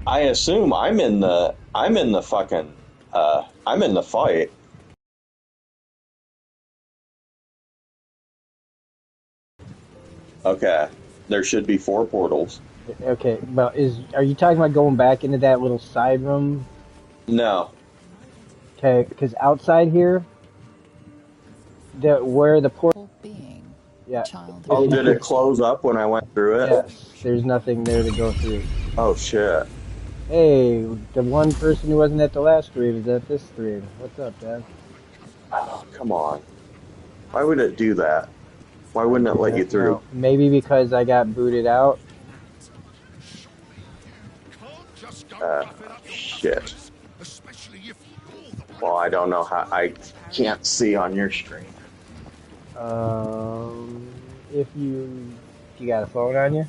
I assume I'm in the fucking I'm in the fight. Okay. There should be four portals. Okay, but are you talking about going back into that little side room? No. Okay, because outside here, where the port, Being a yeah, child if Oh, of you did could, it energy. close up when I went through it? yes, there's nothing there to go through. Oh shit. Hey, the one person who wasn't at the last stream is at this stream. What's up, Dad? Oh, come on. Why would it do that? Why I wouldn't it let you don't through? know. Maybe because I got booted out. Uh, Shit. Well, I don't know how. I can't see on your screen. If you got a phone on you,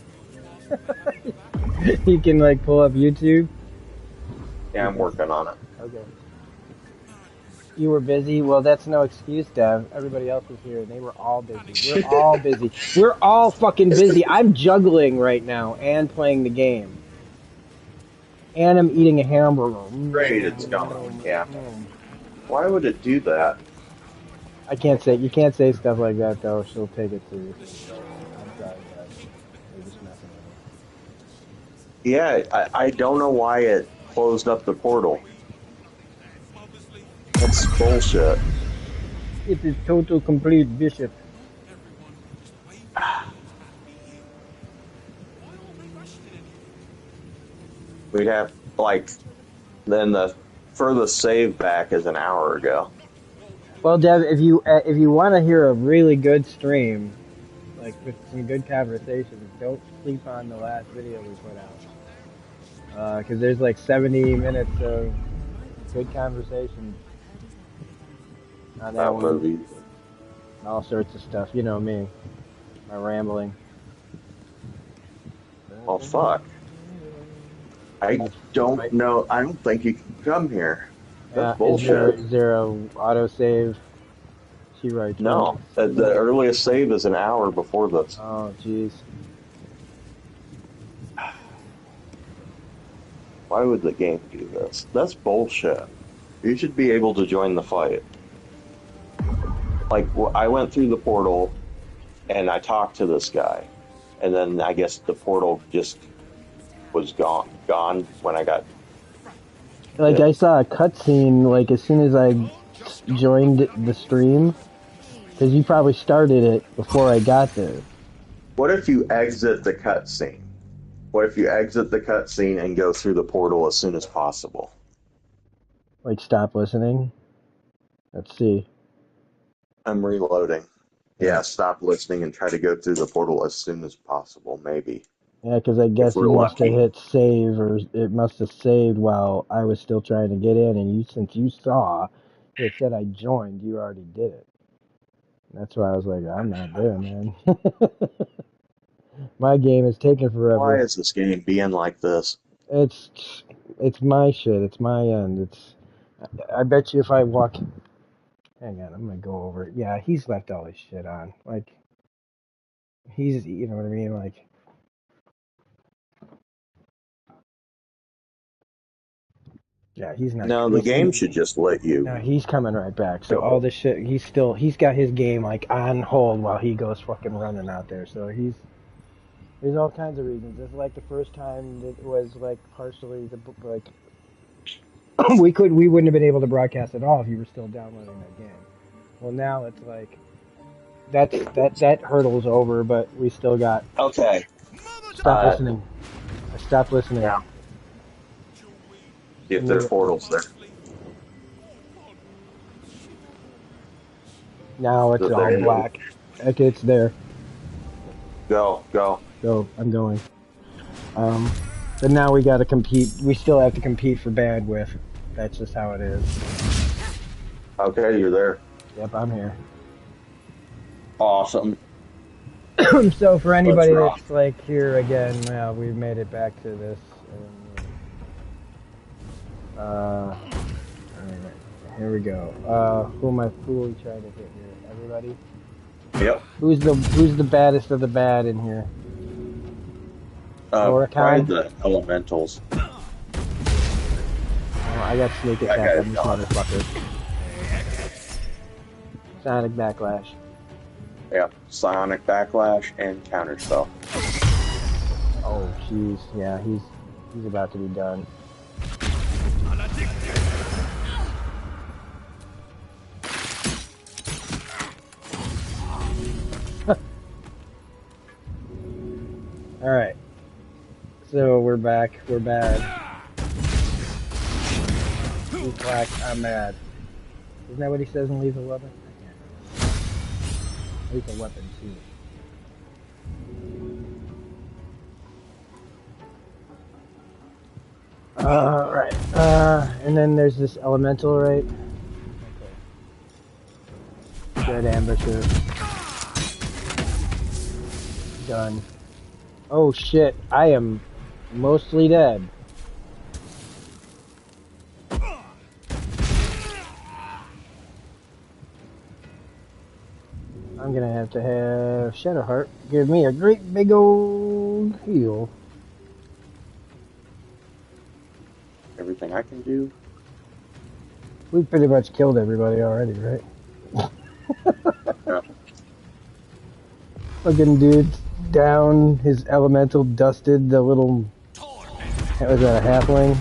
you can like pull up YouTube. Yeah, I'm working on it. Okay. You were busy. Well, that's no excuse, Dev. Everybody else was here, and they were all busy. We're all busy. We're all fucking busy. I'm juggling right now and playing the game, and I'm eating a hamburger. Great, it's gone. Yeah. Why would it do that? I can't say you can't say stuff like that though. She'll take it seriously. I'm sorry, guys. We're just messing Yeah, I don't know why it closed up the portal. That's bullshit. with you. It is total complete bishop. We'd have, like, then the furthest save back is an hour ago. Well, Dev, if you want to hear a really good stream, like with some good conversations, don't sleep on the last video we put out. Because there's like 70 minutes of good conversation on that About one. movies. All sorts of stuff. You know me, my rambling. Well, fuck. I don't know. I don't think you can come here. That's bullshit. Is there a autosave? She writes. No, the earliest save is an hour before this. Oh, jeez. Why would the game do this? That's bullshit. You should be able to join the fight. Like, I went through the portal and I talked to this guy, and then I guess the portal just was gone when I got. Like I saw a cutscene like as soon as I joined the stream, because you probably started it before I got there. What if you exit the cutscene? What if you exit the cutscene and go through the portal as soon as possible? Like stop listening. Let's see. I'm reloading. Yeah, stop listening and try to go through the portal as soon as possible, maybe. Yeah, because I If guess we're you must have lucky. hit save, or it must have saved while I was still trying to get in, and since you saw it said I joined, you already did it. That's why I was like, I'm not there, man. My game is taking Why forever. is this game being like this? It's it's my shit. It's my end. I bet you if I walk. Hang on, I'm gonna go over it. Yeah, he's left all his shit on. Like you know what I mean? Like, yeah, he's not. No, the game should just let you. No, he's coming right back. So all this shit, he's got his game like on hold while he goes fucking running out there. So there's all kinds of reasons. It's like the first time it was like partially like we wouldn't have been able to broadcast at all if you were still downloading that game. Well, now it's like that hurdle's over, but we still got. Okay. Stop listening. I stopped listening. Yeah. See if there's portals there. Now it's all black. Okay, it's there. Go. So I'm going. But now we got to compete. We still have to compete for bandwidth. That's just how it is. Okay, you're there. Yep, I'm here. Awesome. So for anybody that's like here again, we've made it back to this. Here we go. Who are we trying to hit here? Everybody? Yep. Who's the baddest of the bad in here? Probably the elementals. Oh, I got sneak That attack guy's on this gone. motherfucker. Sonic backlash. Yeah, Sonic Backlash and Counterspell. Oh, jeez. Yeah, he's about to be done. Alright. So, we're back. We're bad. He's black. I'm mad. Isn't that what he says in Lethal Weapon? I can't remember. Lethal Weapon 2. Right. And then there's this elemental, right? Okay. Dead ambusher. Done. Oh shit, I am mostly dead. I'm gonna have to have Shadowheart give me a great big old heal. Everything I can do. We pretty much killed everybody already, right? Yeah. Fucking dude down, his elemental dusted the little... Was that a halfling?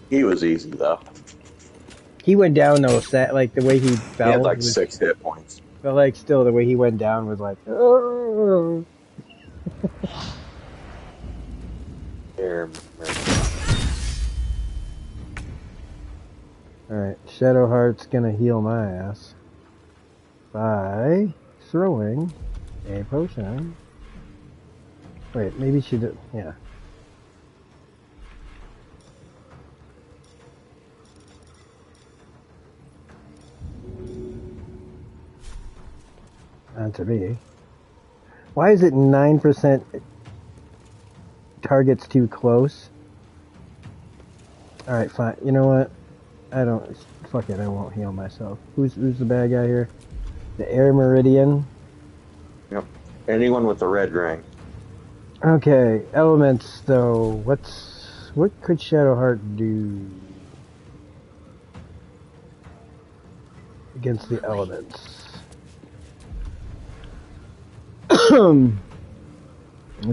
He was easy though. He went down though, like the way he fell. He had like was, 6 hit points. But like still, the way he went down was like... Alright, Shadowheart's gonna heal my ass by throwing a potion. Wait, maybe she did. Yeah. Onto me. Why is it 9% targets too close? Alright, fine. You know what? I don't. Fuck it, I won't heal myself. Who's the bad guy here? The Air Meridian? Yep. Anyone with the red ring. Okay, elements though. What could Shadowheart do against the elements?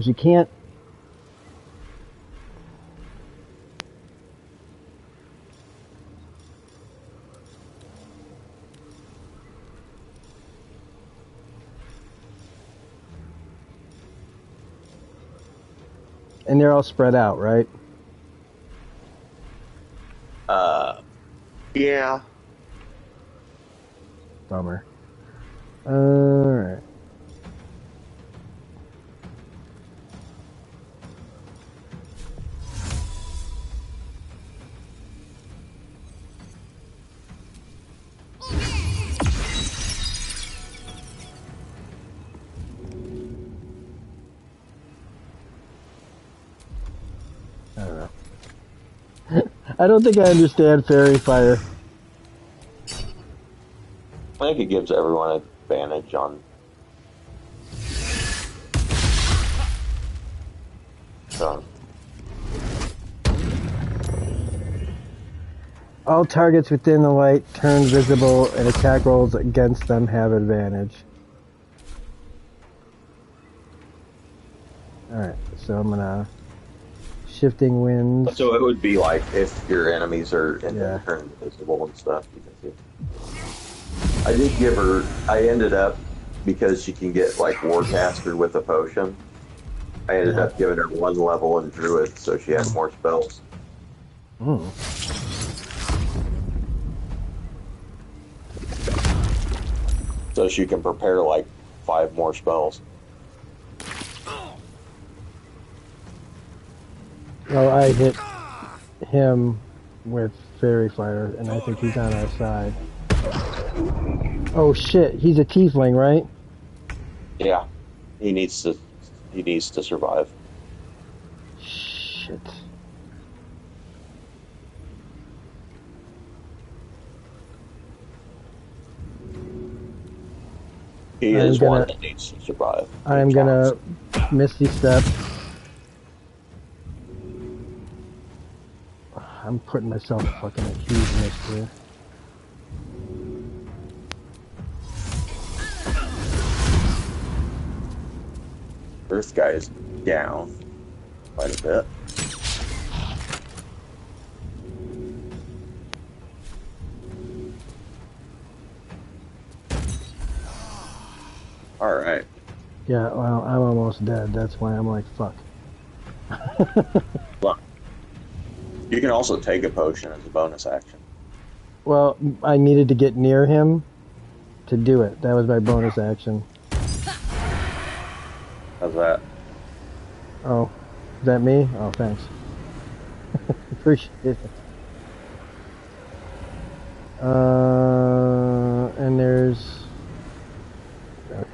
She can't. And they're all spread out, right? Yeah. Bummer. Alright. I don't know. I don't think I understand fairy fire. I think it gives everyone an advantage on. All targets within the light turn visible and attack rolls against them have advantage. Alright, so I'm gonna... Shifting winds. So it would be like if your enemies are Yeah. turn invisible and stuff. You can see. I did give her. I ended up, because she can get like Warcaster with a potion. I ended up giving her 1 level in Druid, so she had more spells. So she can prepare like 5 more spells. Oh, I hit him with fairy fire, and I think he's on our side. Oh shit, he's a tiefling, right? Yeah, he needs to survive. Shit. He is one that needs to survive. I'm gonna Misty Step. I'm putting myself fucking a huge risk here. Earth guy is down quite a bit. All right. Yeah, well, I'm almost dead. That's why I'm like, fuck. Look, you can also take a potion as a bonus action. Well, I needed to get near him to do it. That was my bonus action. How's that? Oh, is that me? Oh, thanks. Appreciate it. And there's... Okay.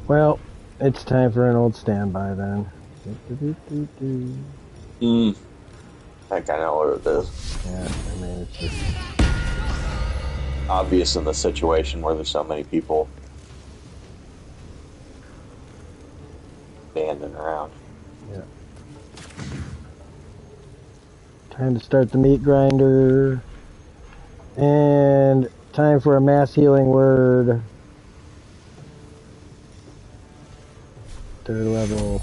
Well, it's time for an old standby then. I think I know what it is. Yeah, I mean, it's just... Obvious in the situation where there's so many people standing around. Yeah. Time to start the meat grinder. And time for a mass healing word. 3rd level.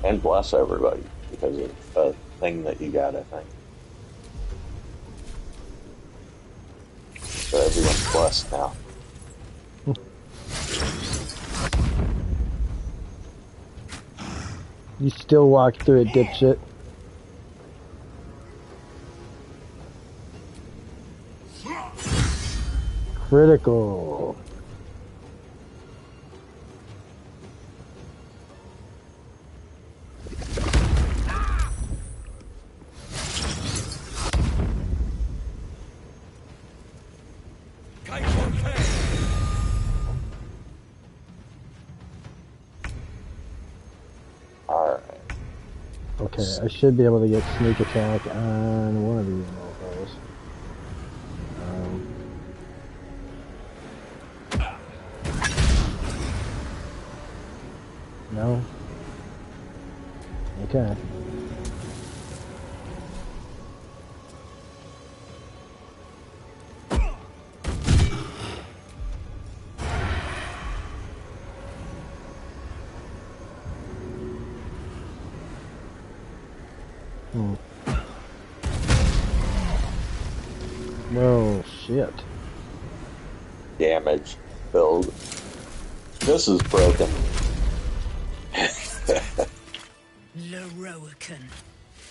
And bless everybody because of a thing that you got, I think. So everyone's blessed now. You still walk through it, dipshit. Critical. Alright. Okay, I should be able to get sneak attack on one of these mofos. No? Okay. Whoa, shit. Damage build. This is broken. Leroican,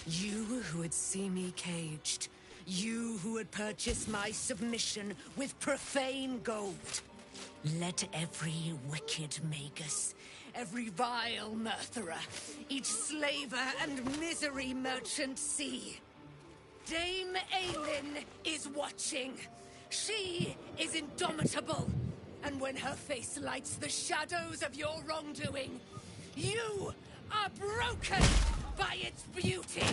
you who would see me caged, you who would purchase my submission with profane gold. Let every wicked magus, every vile murtherer, each slaver and misery merchant see. Dame Aylin is watching. She is indomitable. And when her face lights the shadows of your wrongdoing, you are broken by its beauty.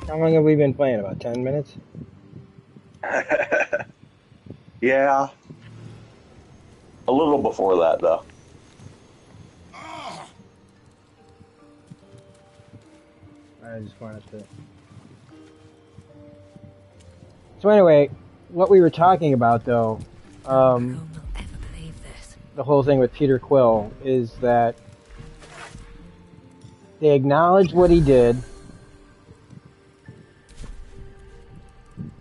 How long have we been playing? About 10 minutes? Yeah. A little before that, though. I just wanted to... So anyway, what we were talking about, though, the whole thing with Peter Quill is that they acknowledge what he did.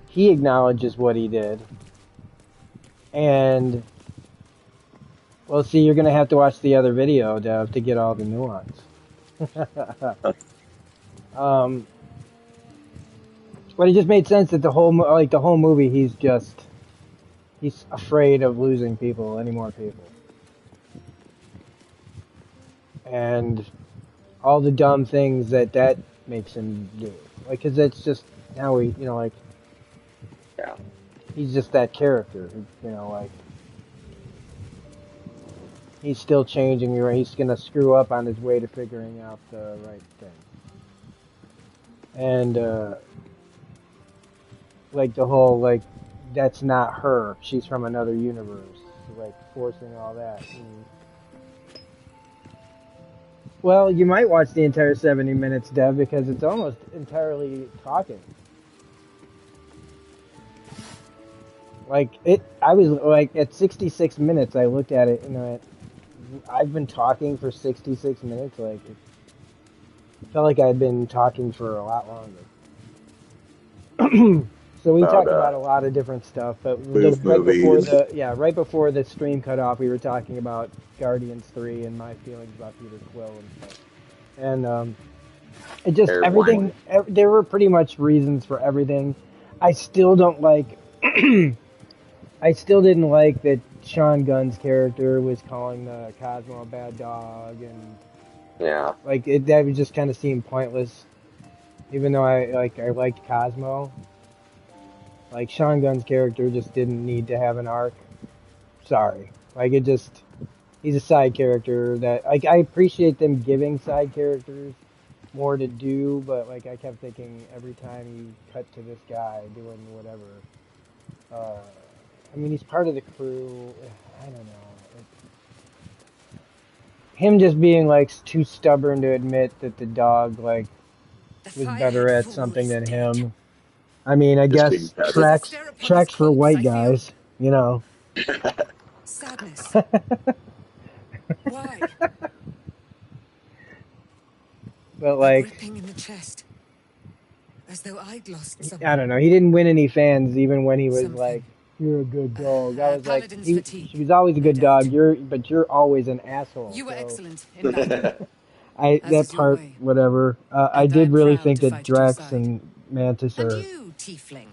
He acknowledges what he did. And, well, see, you're going to have to watch the other video, Dev, to get all the nuance. But it just made sense that the whole movie, he's afraid of losing people, any more people. and all the dumb things that makes him do. Like, cause it's just now like Yeah. he's just that character. Like he's still changing. He's gonna screw up on his way to figuring out the right thing. And like the whole like that's not her. She's from another universe. Like forcing all that. Well, you might watch the entire 70 minutes, Dev, because it's almost entirely talking. Like I was like at 66 minutes. I looked at it, I've been talking for 66 minutes. Like it felt like I'd been talking for a lot longer. So we talked about a lot of different stuff, but right before the stream cut off, we were talking about Guardians 3 and my feelings about Peter Quill and stuff. And it just everything. There were pretty much reasons for everything. I still don't like. I still didn't like that Sean Gunn's character was calling the Cosmo a bad dog, and like that would just kind of seem pointless. Even though I liked Cosmo. Like, Sean Gunn's character just didn't need to have an arc. Sorry. Like, he's a side character that, like, I appreciate them giving side characters more to do, but, like, I kept thinking every time you cut to this guy doing whatever, I mean, he's part of the crew. I don't know. Him just being, like, too stubborn to admit that the dog, like, was better at something than him. I mean, I guess tracks for white guys, Sadness. Why? But like, gripping in the chest, as though I'd lost something. I don't know. He didn't win any fans, even when he was like, "You're a good dog." I was like, he was always a good dog. But you're always an asshole. You were excellent in that. That part, whatever. I did really think that Drax and Mantis are. Tiefling.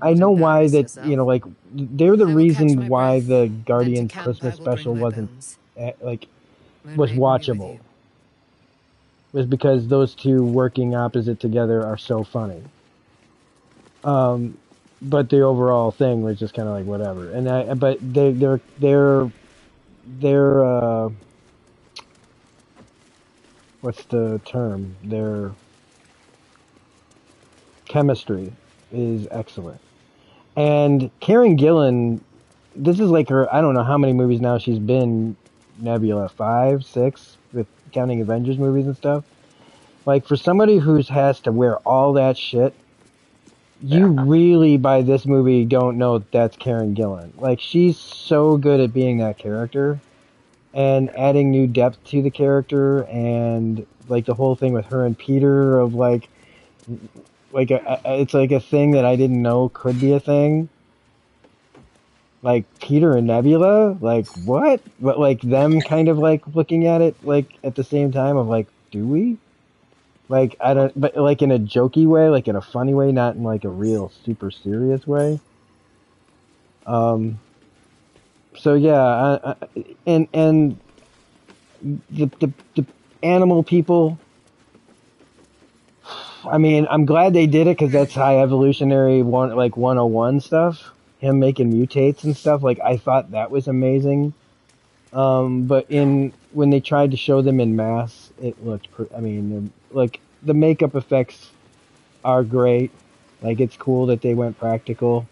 I know why that, like, they're the reason why the Guardians Christmas special wasn't, was watchable. Was because those two working opposite together are so funny. But the overall thing was just kind of like whatever. But they're what's the term? Their chemistry is excellent. And Karen Gillan, this is like her, I don't know how many movies now she's been, Nebula, 5, 6, with counting Avengers movies and stuff. Like, for somebody who has to wear all that shit, you really, by this movie, don't know that's Karen Gillan. Like, she's so good at being that character and adding new depth to the character, and, like, the whole thing with her and Peter of, like it's like a thing that I didn't know could be a thing. Like Peter and Nebula, like what? But like them kind of like looking at it like at the same time of like, do we? Like I don't, but like in a jokey way, like in a funny way, not in like a real super serious way. So yeah, and the animal people. I mean, I'm glad they did it because that's high evolutionary 101 stuff. Him making mutates and stuff. Like, I thought that was amazing. But when they tried to show them in mass, it looked. Like the makeup effects are great. Like, it's cool that they went practical.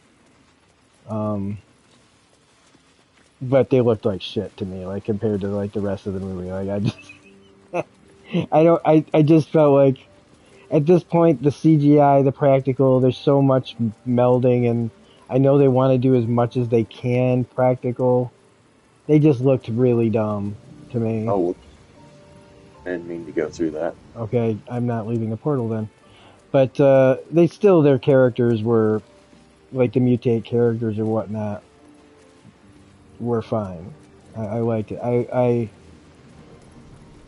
But they looked like shit to me. Like compared to like the rest of the movie. Like I just felt like. At this point, the CGI, the practical, there's so much melding, and I know they want to do as much as they can practical. They just looked really dumb to me. Oh, I didn't mean to go through that. Okay, I'm not leaving the portal then. But their characters were, like the mutate characters or whatnot, were fine. I liked it.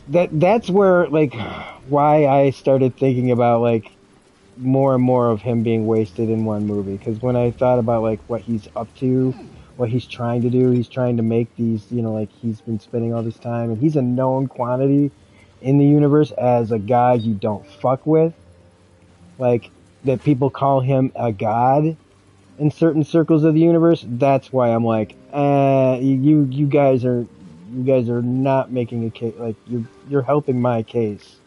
That's where, like, why I started thinking about, like, more and more of him being wasted in one movie. Because when I thought about, like, what he's up to, what he's trying to do. He's trying to make these, like he's been spending all this time, and he's a known quantity in the universe as a guy you don't fuck with. Like, that people call him a god in certain circles of the universe. That's why I'm like, you guys are not making a case. Like, you're helping my case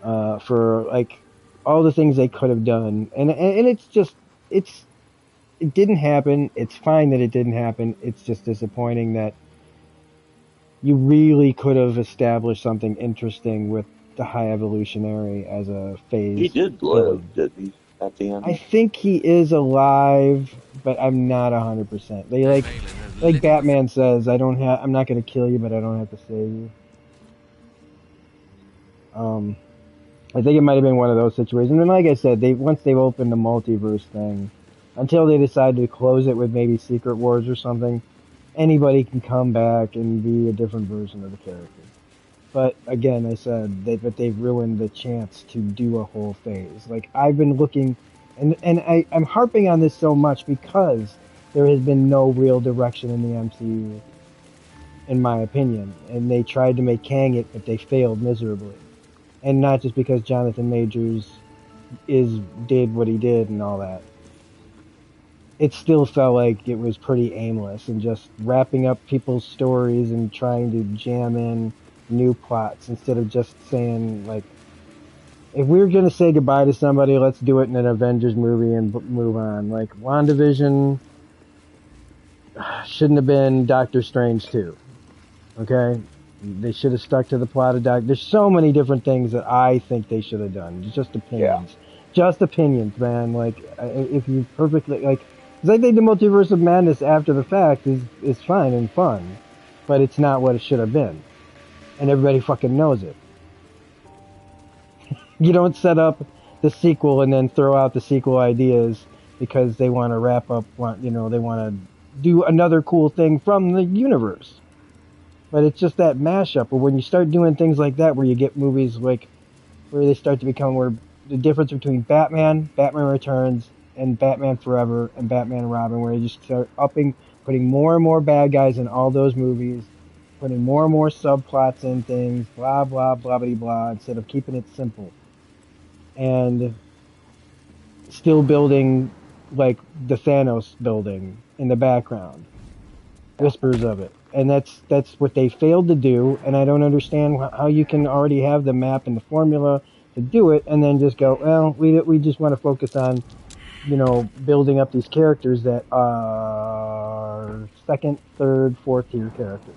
for like all the things they could have done, and it's just it didn't happen. It's fine that it didn't happen. It's just disappointing that you really could have established something interesting with the High Evolutionary as a phase. He did live, did he, at the end? I think he is alive, but I'm not 100%. They like Batman says, I'm not going to kill you, but I don't have to save you. I think it might have been one of those situations. And like I said, once they've opened the multiverse thing, until they decide to close it with maybe Secret Wars or something, anybody can come back and be a different version of the character. But again, I said but they've ruined the chance to do a whole phase. Like, I've been looking, and I'm harping on this so much because there has been no real direction in the MCU, in my opinion. And they tried to make Kang it, but they failed miserably. And not just because Jonathan Majors did what he did and all that. It still felt like it was pretty aimless and just wrapping up people's stories and trying to jam in new plots instead of just saying, like, if we're going to say goodbye to somebody, let's do it in an Avengers movie and move on. Like, WandaVision shouldn't have been Doctor Strange 2. Okay? They should have stuck to the plot of Doctor. There's so many different things that I think they should have done. It's just opinions. Yeah. Just opinions, man. Like, if you perfectly, like, because I think the Multiverse of Madness after the fact is fine and fun, but it's not what it should have been. And everybody fucking knows it. You don't set up the sequel and then throw out the sequel ideas because they want to wrap up, they want to do another cool thing from the universe. But it's just that mashup. But when you start doing things like that, where you get movies like where they start to become where the difference between Batman Returns, and Batman Forever, and Batman and Robin, where you just start putting more and more bad guys in all those movies, putting more and more subplots in things, blah, blah, blah, blah, blah, instead of keeping it simple. And still building, like, the Thanos building in the background. Whispers of it. And that's what they failed to do, and I don't understand how you can already have the map and the formula to do it, and then just go, well, we just want to focus on, building up these characters that are second, third, fourth tier characters.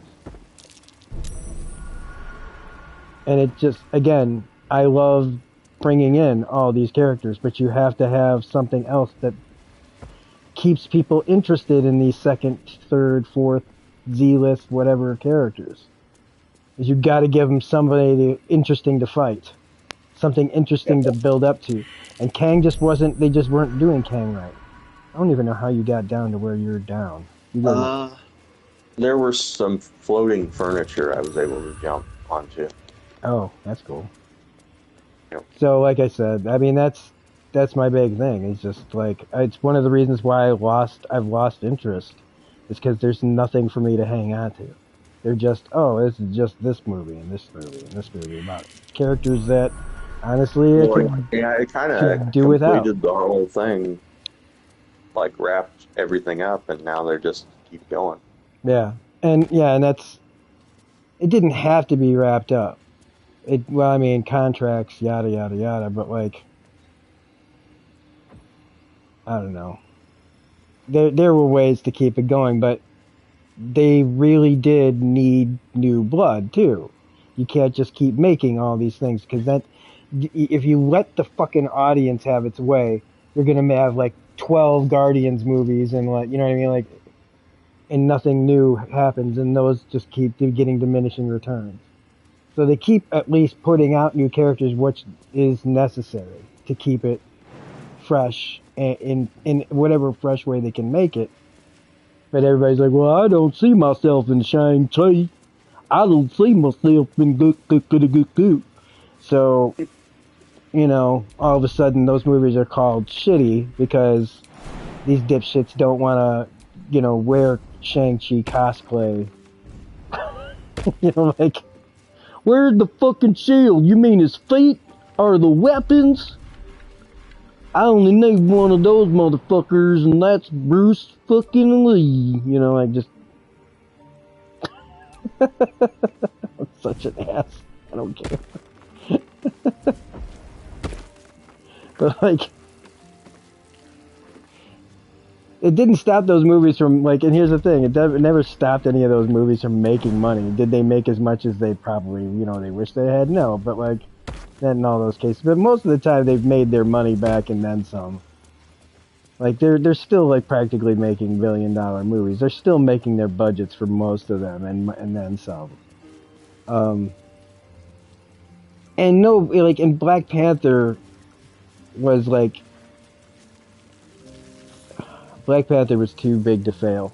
And it just, again, I love bringing in all these characters, but you have to have something else that keeps people interested in these second, third, fourth, Z-list, whatever characters. Is you got to give them somebody interesting to fight, something interesting to build up to. And Kang they just weren't doing Kang right. I don't even know how you got down to where you're down. There was some floating furniture I was able to jump onto. Oh, that's cool. Yep. So, like I said, I mean, that's my big thing. It's just like, it's one of the reasons why I've lost interest. It's because there's nothing for me to hang on to. They're just, this is just this movie and this movie and this movie about characters that, honestly, it kind of do without. Completed the whole thing, like wrapped everything up, and now they're just keep going. Yeah, and that's. It didn't have to be wrapped up. Contracts, yada yada yada, but like, I don't know. There were ways to keep it going, but they really did need new blood too. You can't just keep making all these things, because if you let the fucking audience have its way, you're gonna have like 12 Guardians movies and, like, you know what I mean, like, and nothing new happens, and those just keep getting diminishing returns. So they keep at least putting out new characters, which is necessary to keep it fresh in whatever fresh way they can make it. But everybody's like, well, I don't see myself in Shang-Chi. I don't see myself in good. So, all of a sudden those movies are called shitty because these dipshits don't want to wear Shang-Chi cosplay. Like, where's the fucking shield? You mean his feet are the weapons? I only need one of those motherfuckers, and that's Bruce fucking Lee. Like, just... I'm such an ass. I don't care. But, like... It didn't stop those movies from, like, and here's the thing, it never stopped any of those movies from making money. Did they make as much as they probably, they wish they had? No, but, like, not in all those cases. But most of the time, they've made their money back and then some. Like, they're still, like, practically making billion-dollar movies. They're still making their budgets for most of them, and then some. And no, like, and Black Panther was, like, Black Panther was too big to fail.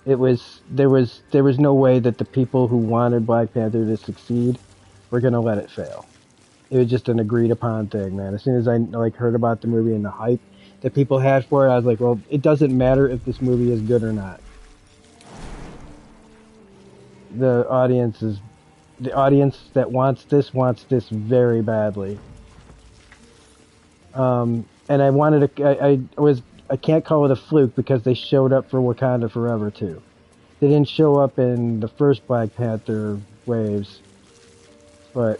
There was no way that the people who wanted Black Panther to succeed were gonna let it fail. It was just an agreed upon thing, man. As soon as I heard about the movie and the hype that people had for it, I was like, well, it doesn't matter if this movie is good or not. The audience that wants this very badly. And I wanted to, I can't call it a fluke because they showed up for Wakanda Forever too. They didn't show up in the first Black Panther waves, but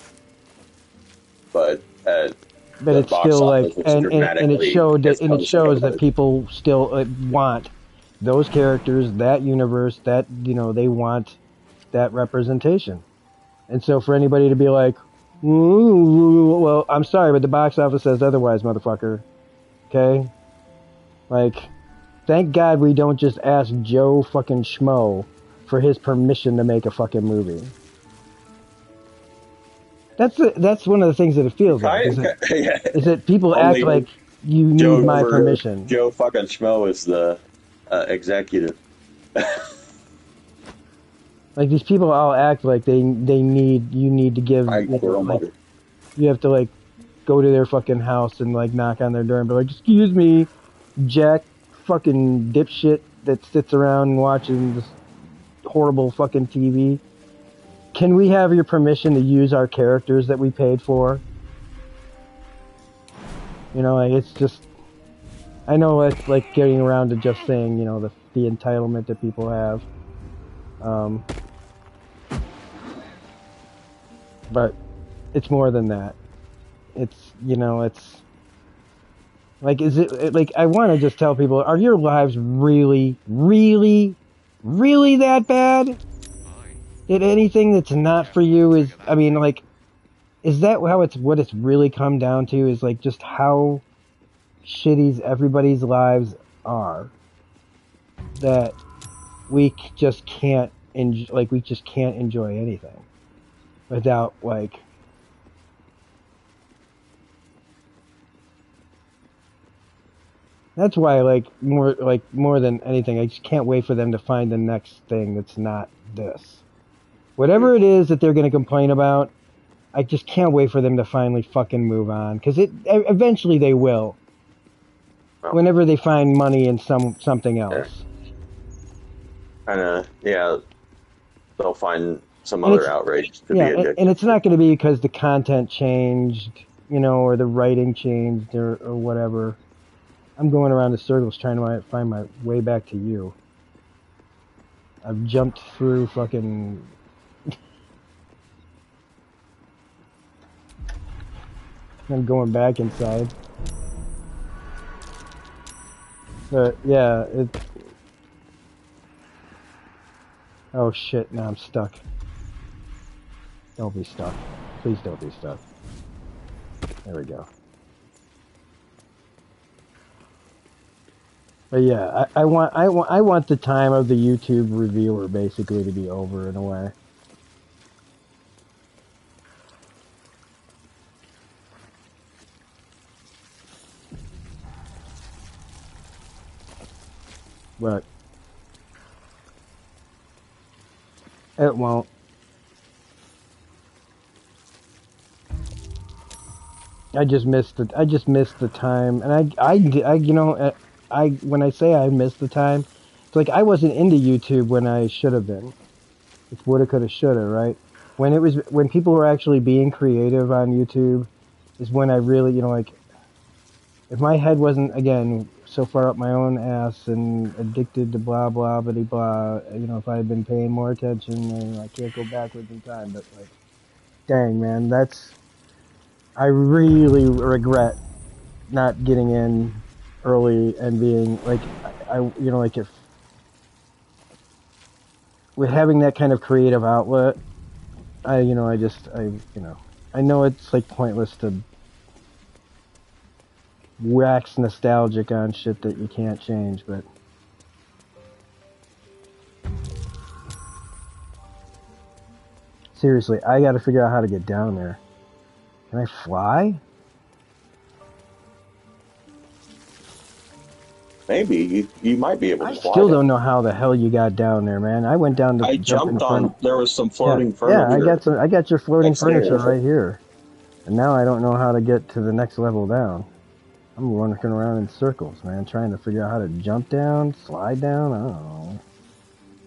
it's still like, and it showed that, and it shows that people still want those characters, that universe, that they want that representation. And so for anybody to be like, ooh, well, I'm sorry, but the box office says otherwise, motherfucker. Okay? Like, thank God we don't just ask Joe fucking Schmo for his permission to make a fucking movie. That's one of the things that it feels like. Is that people act like you need my permission. Joe fucking Schmo is the executive. Like, these people all act like you need to give, you have to, like, go to their fucking house and, like, knock on their door and be like, excuse me, Jack fucking dipshit that sits around and watching this horrible fucking TV. Can we have your permission to use our characters that we paid for? Like, it's just, I know it's like getting around to just saying, the entitlement that people have. But it's more than that. It's, it's like, is it like, I want to just tell people, are your lives really, really, really that bad? That anything that's not for you is, I mean, like, is that what it's really come down to, is like just how shitty everybody's lives are, that we just can't enjoy anything without, like, that's why, like, more than anything, I just can't wait for them to find the next thing that's not this. Whatever it is that they're going to complain about, I just can't wait for them to finally fucking move on, because eventually they will. Whenever they find money in something else. Yeah, they'll find some other outrage to be addicted. And it's not going to be because the content changed, or the writing changed, or whatever. I'm going around in circles trying to find my way back to you. I've jumped through fucking... I'm going back inside. But, yeah, oh shit, now I'm stuck. Don't be stuck. Please don't be stuck. There we go. But yeah, I want the time of the YouTube reviewer basically to be over in a way. But it won't. I just missed the time, and I when I say I missed the time, it's like I wasn't into YouTube when I should have been. It's woulda, coulda, shoulda, right? When people were actually being creative on YouTube, is when I really, like, if my head wasn't again so far up my own ass and addicted to blah blah blah blah, if I had been paying more attention, and I can't go backwards in time, but like, dang man, I really regret not getting in early and being like, like if with having that kind of creative outlet, I know it's like pointless to wax nostalgic on shit that you can't change, but seriously, I gotta figure out how to get down there. Can I fly? Maybe you might be able to fly. I still don't know how the hell you got down there, man. I went down to. I jumped on. There was some floating furniture. Yeah, I got your floating furniture there. right here, and now I don't know how to get to the next level down. I'm running around in circles, man, trying to figure out how to jump down, slide down. I don't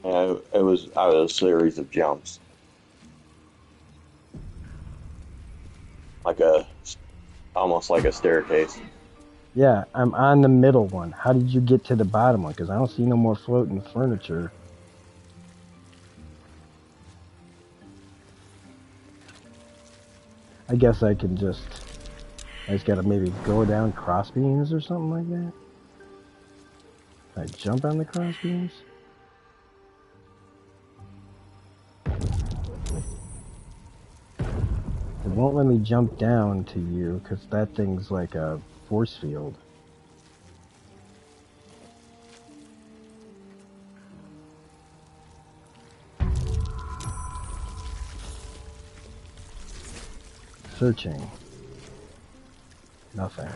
know. It was a series of jumps, almost like a staircase. Yeah, I'm on the middle one. How did you get to the bottom one? Because I don't see no more floating furniture. I guess I just gotta maybe go down cross beams or something like that. Can I jump on the cross beams? It won't let me jump down to you because that thing's like a force field. Searching. Nothing.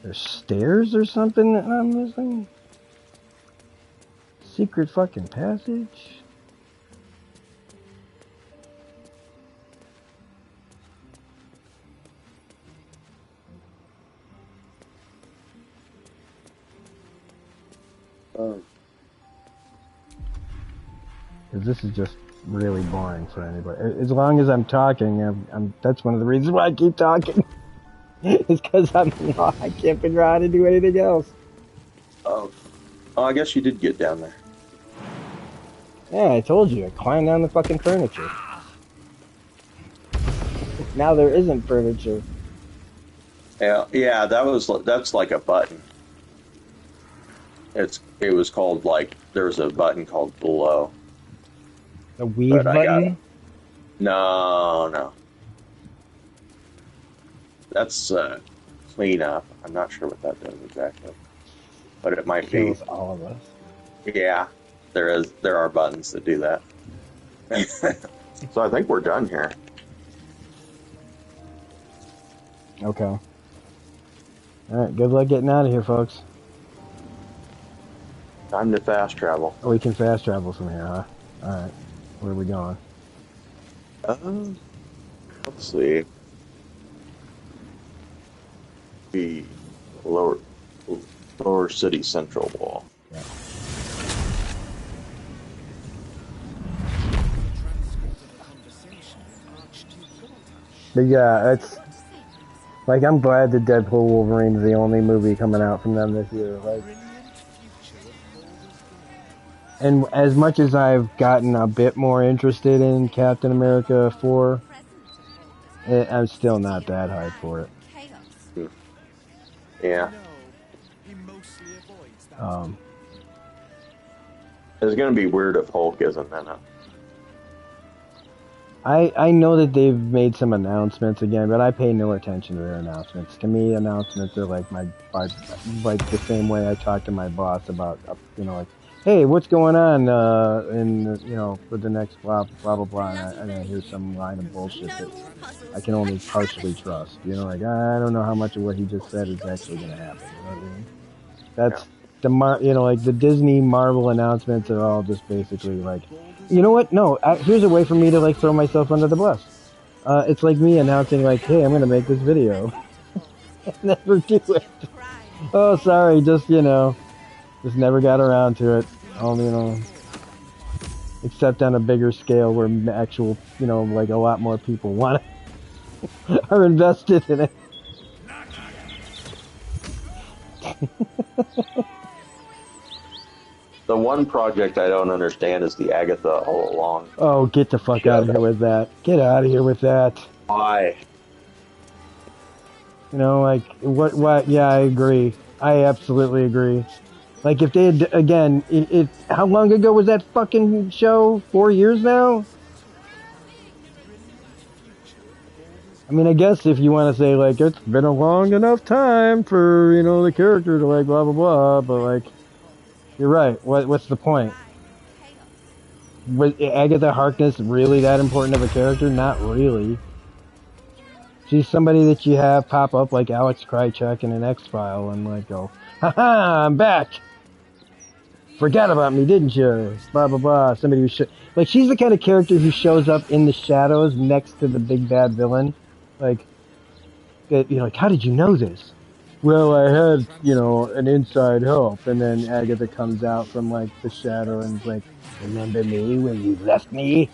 There's stairs or something that I'm missing? Secret fucking passage? This is just really boring for anybody. As long as I'm talking, that's one of the reasons why I keep talking. It's because I can't figure out how to do anything else. Oh, I guess you did get down there. Yeah, I told you. I climbed down the fucking furniture. Now there isn't furniture. Yeah, that's like a button. It was called there's a button called below. The weave button? No. That's clean up. I'm not sure what that does exactly, but it might be. Kills all of us. Yeah, there are buttons that do that. So I think we're done here. Okay. All right. Good luck getting out of here, folks. Time to fast travel. Oh, we can fast travel from here, huh? All right. Where are we going? Let's see. The lower city central wall. Yeah. But yeah, it's like I'm glad that Deadpool Wolverine is the only movie coming out from them this year. Like, and as much as I've gotten a bit more interested in Captain America 4, I'm still not that hyped for it. Yeah. It's gonna be weird if Hulk isn't in it. I know that they've made some announcements again, but I pay no attention to their announcements. To me, announcements are like the same way I talk to my boss about, like, hey, what's going on, for the next blah blah blah, and I hear some line of bullshit that I can only partially trust. Like, I don't know how much of what he just said is actually going to happen. You know what I mean? That's like the Disney Marvel announcements are all just basically like, you know what? No, here's a way for me to like throw myself under the bus. It's like me announcing like, hey, I'm going to make this video. Never do it. Oh, sorry, just, just never got around to it. Except on a bigger scale where actual, like a lot more people want it, are invested in it. The one project I don't understand is the Agatha All Along Oh, get the fuck out show. of here with that. Get out of here with that. Why? Like, what, yeah, I agree. I absolutely agree. Like, if they had, again, how long ago was that fucking show? 4 years now? I mean, I guess if you want to say, like, it's been a long enough time for, the character to, like, blah, blah, blah, but, like, you're right. What's the point? Was Agatha Harkness really that important of a character? Not really. She's somebody that you have pop up like Alex Krycek in an X-File and, like, go, haha, I'm back! Forgot about me, didn't you? Blah, blah, blah. Somebody who should... Like, she's the kind of character who shows up in the shadows next to the big bad villain. Like, like, how did you know this? Well, I had, an inside help. And then Agatha comes out from, like, the shadow and is like, remember me when you left me?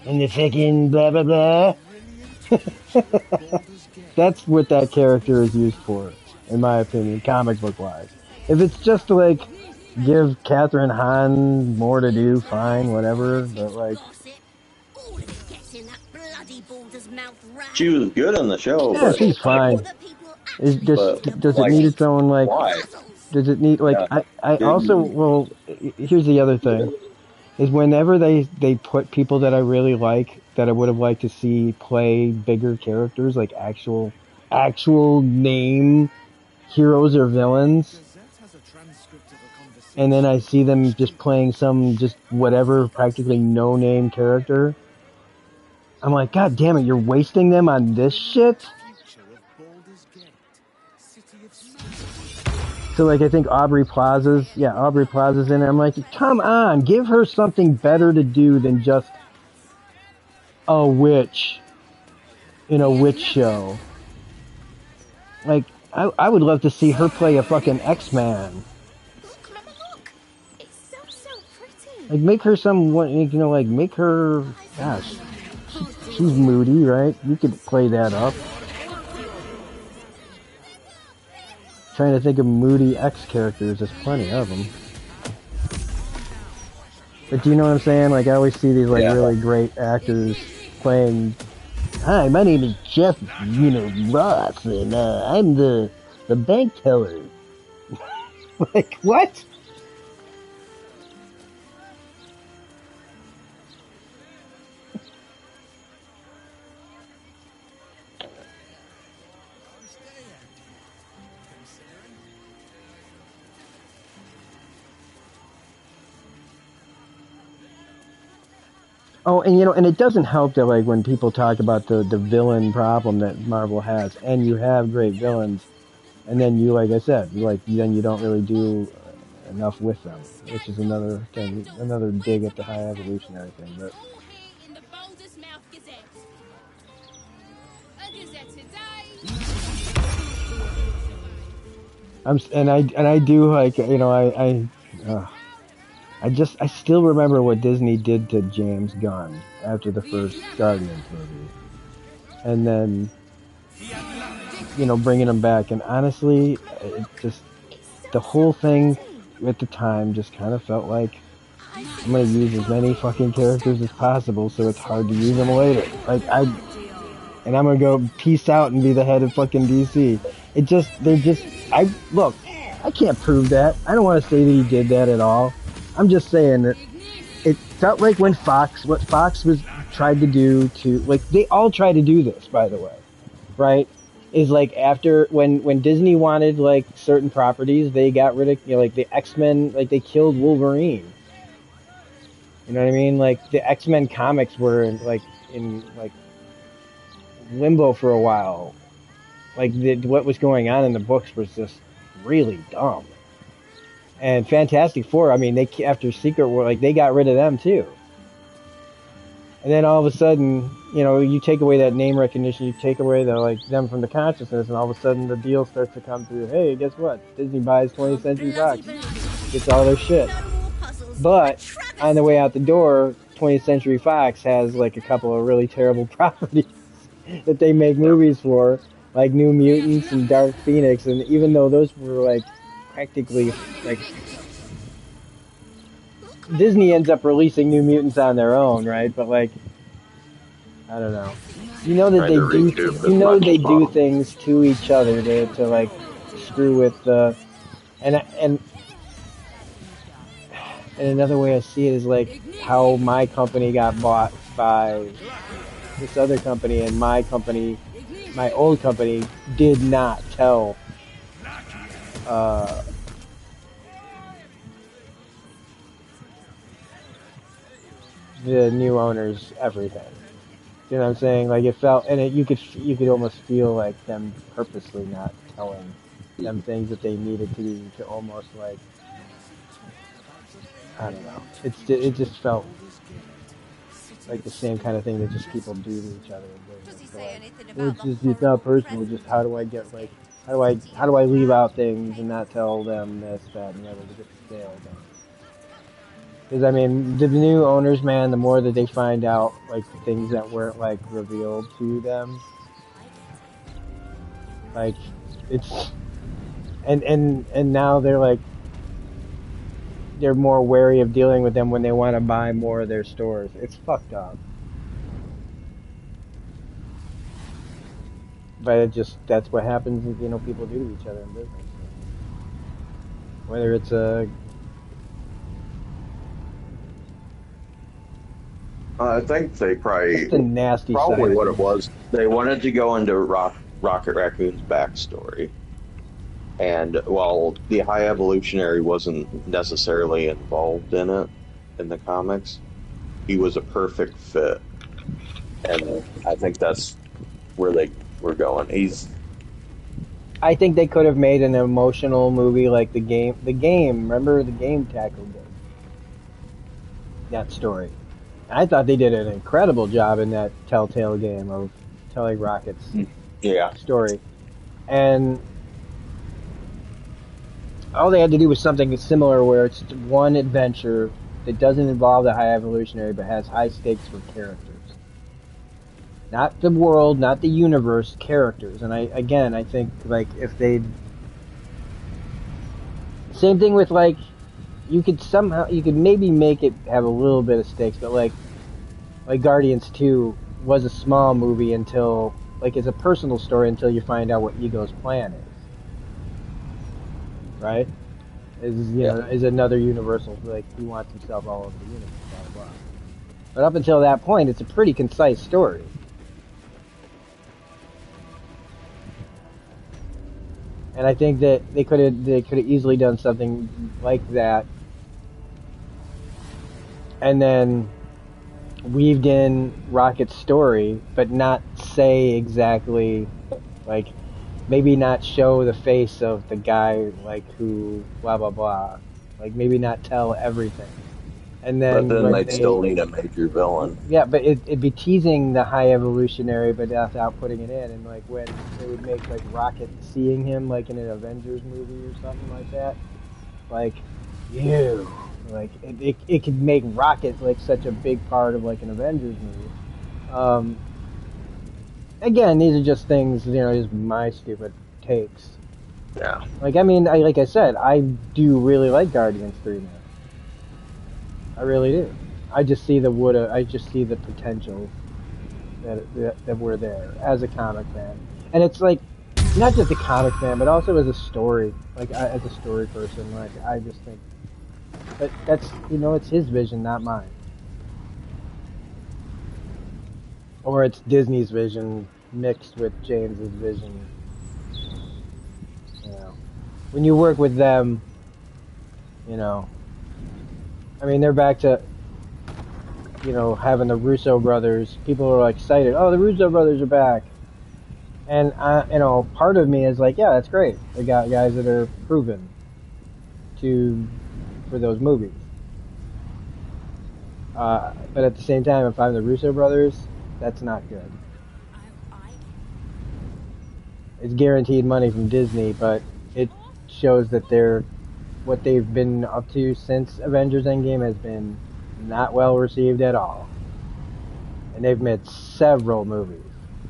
In the fucking blah, blah, blah? That's what that character is used for, in my opinion, comic book wise. If it's just to, like, give Catherine Hahn more to do, fine, whatever, but, like... She was good on the show, Yeah, but she's fine. Does it need its own, like... why? Does it need, like... Yeah. I also, well, here's the other thing. Is whenever they put people that I really like, that I would have liked to see play bigger characters, like actual name heroes or villains, and then I see them just playing some just whatever practically no name character, I'm like, God damn it, you're wasting them on this shit? So, like, I think Aubrey Plaza's in it. I'm like, come on, give her something better to do than just a witch in a witch show. Like, I would love to see her play a fucking X-Man. It's so pretty. Like, make her make her, gosh, she's moody, right? You could play that up. Trying to think of moody X characters, there's plenty of them. But do you know what I'm saying? Like, I always see these, like, really great actors playing, hi, my name is Jeff, Ross, and, I'm the bank teller. Like, what? Oh, and and it doesn't help that, like, when people talk about the villain problem that Marvel has, and you have great villains, and then you, like I said, then you don't really do enough with them, which is another thing, another dig at the high evolutionary thing. But I do, like, I still remember what Disney did to James Gunn after the first Guardians movie. And then, bringing him back. And honestly, the whole thing at the time just kind of felt like, I'm going to use as many fucking characters as possible so it's hard to use them later. And I'm going to go peace out and be the head of fucking DC. Look, I can't prove that. I don't want to say that he did that at all. I'm just saying that it felt like what Fox tried to do like, they all tried to do this, by the way, right? Is like, after, when Disney wanted, like, certain properties, they got rid of, like, the X-Men, like, they killed Wolverine. You know what I mean? Like, the X-Men comics were, in limbo for a while. Like, what was going on in the books was just really dumb. And Fantastic Four, I mean, after Secret War, like, they got rid of them too. And then all of a sudden, you know, you take away that name recognition, you take away the like them from the consciousness, and all of a sudden the deal starts to come through. Hey, guess what? Disney buys 20th Century Fox, gets all their shit. But on the way out the door, 20th Century Fox has like a couple of really terrible properties that they make Yeah. movies for, like New Mutants and Dark Phoenix, and even though those were like practically like Disney ends up releasing New Mutants on their own, right? But like I don't know. You know that Trying they to do. recoup You as know much they as do possible. things to each other to like screw with the and another way I see it is like how my company got bought by this other company, and my company, my old company, did not tell uh, the new owners everything. You know what I'm saying? Like it felt, and you could almost feel like them purposely not telling them things that they needed to do to almost like I don't know. It just felt like the same kind of thing that just people do to each other in business. So like, well, it's not personal. Just how do I get like how do I leave out things and not tell them this, that, and the other to get the sale done? Because I mean, the new owners, man, the more that they find out like things that weren't like revealed to them, like it's and now they're like they're more wary of dealing with them when they want to buy more of their stores. It's fucked up. But it just that's what happens. You know, people do to each other in business. Whether it's I think they just a nasty side probably of what it things. was. They wanted to go into Rocket Raccoon's backstory, and while the High Evolutionary wasn't necessarily involved in it in the comics, he was a perfect fit, and I think that's where they were going. He's I think they could have made an emotional movie like the game. The game, remember the game tackled that story. I thought they did an incredible job in that Telltale game of telling Rocket's yeah, story, and all they had to do was something similar where it's one adventure that doesn't involve the High Evolutionary but has high stakes for characters. Not the world, not the universe, characters. And I think like if they, same thing with like, you could maybe make it have a little bit of stakes, but like Guardians 2 was a small movie until, like it's a personal story until you find out what Ego's plan is. Right? yeah. Is another universal, like he wants himself all over the universe, blah, blah, blah. But up until that point, it's a pretty concise story. And I think that they could have easily done something like that, and then weaved in Rocket's story, but not say exactly, like maybe not show the face of the guy like who blah blah blah, like maybe not tell everything, and But then then when they'd still need a major villain. yeah, but it'd be teasing the High Evolutionary, but without putting it in. And like when they would make like Rocket seeing him like in an Avengers movie or something like that, like you, like it could make Rocket like such a big part of like an Avengers movie. Um, Again, these are just things, just my stupid takes. Yeah, Like I mean, like I said, I do really like Guardians 3 now. I really do. I just see the potential that were there as a comic fan, and it's like not just a comic fan, but also as a story, like as a story person. Like I just think that's it's his vision, not mine, or it's Disney's vision mixed with James's vision. You know, when you work with them, you know, I mean they're back to having the Russo brothers. People are like excited. Oh, the Russo brothers are back. And part of me is like, yeah, that's great. They got guys that are proven for those movies. But at the same time, if I'm the Russo brothers, that's not good. It's guaranteed money from Disney, but it shows that what they've been up to since Avengers Endgame has been not well received at all. And they've made several movies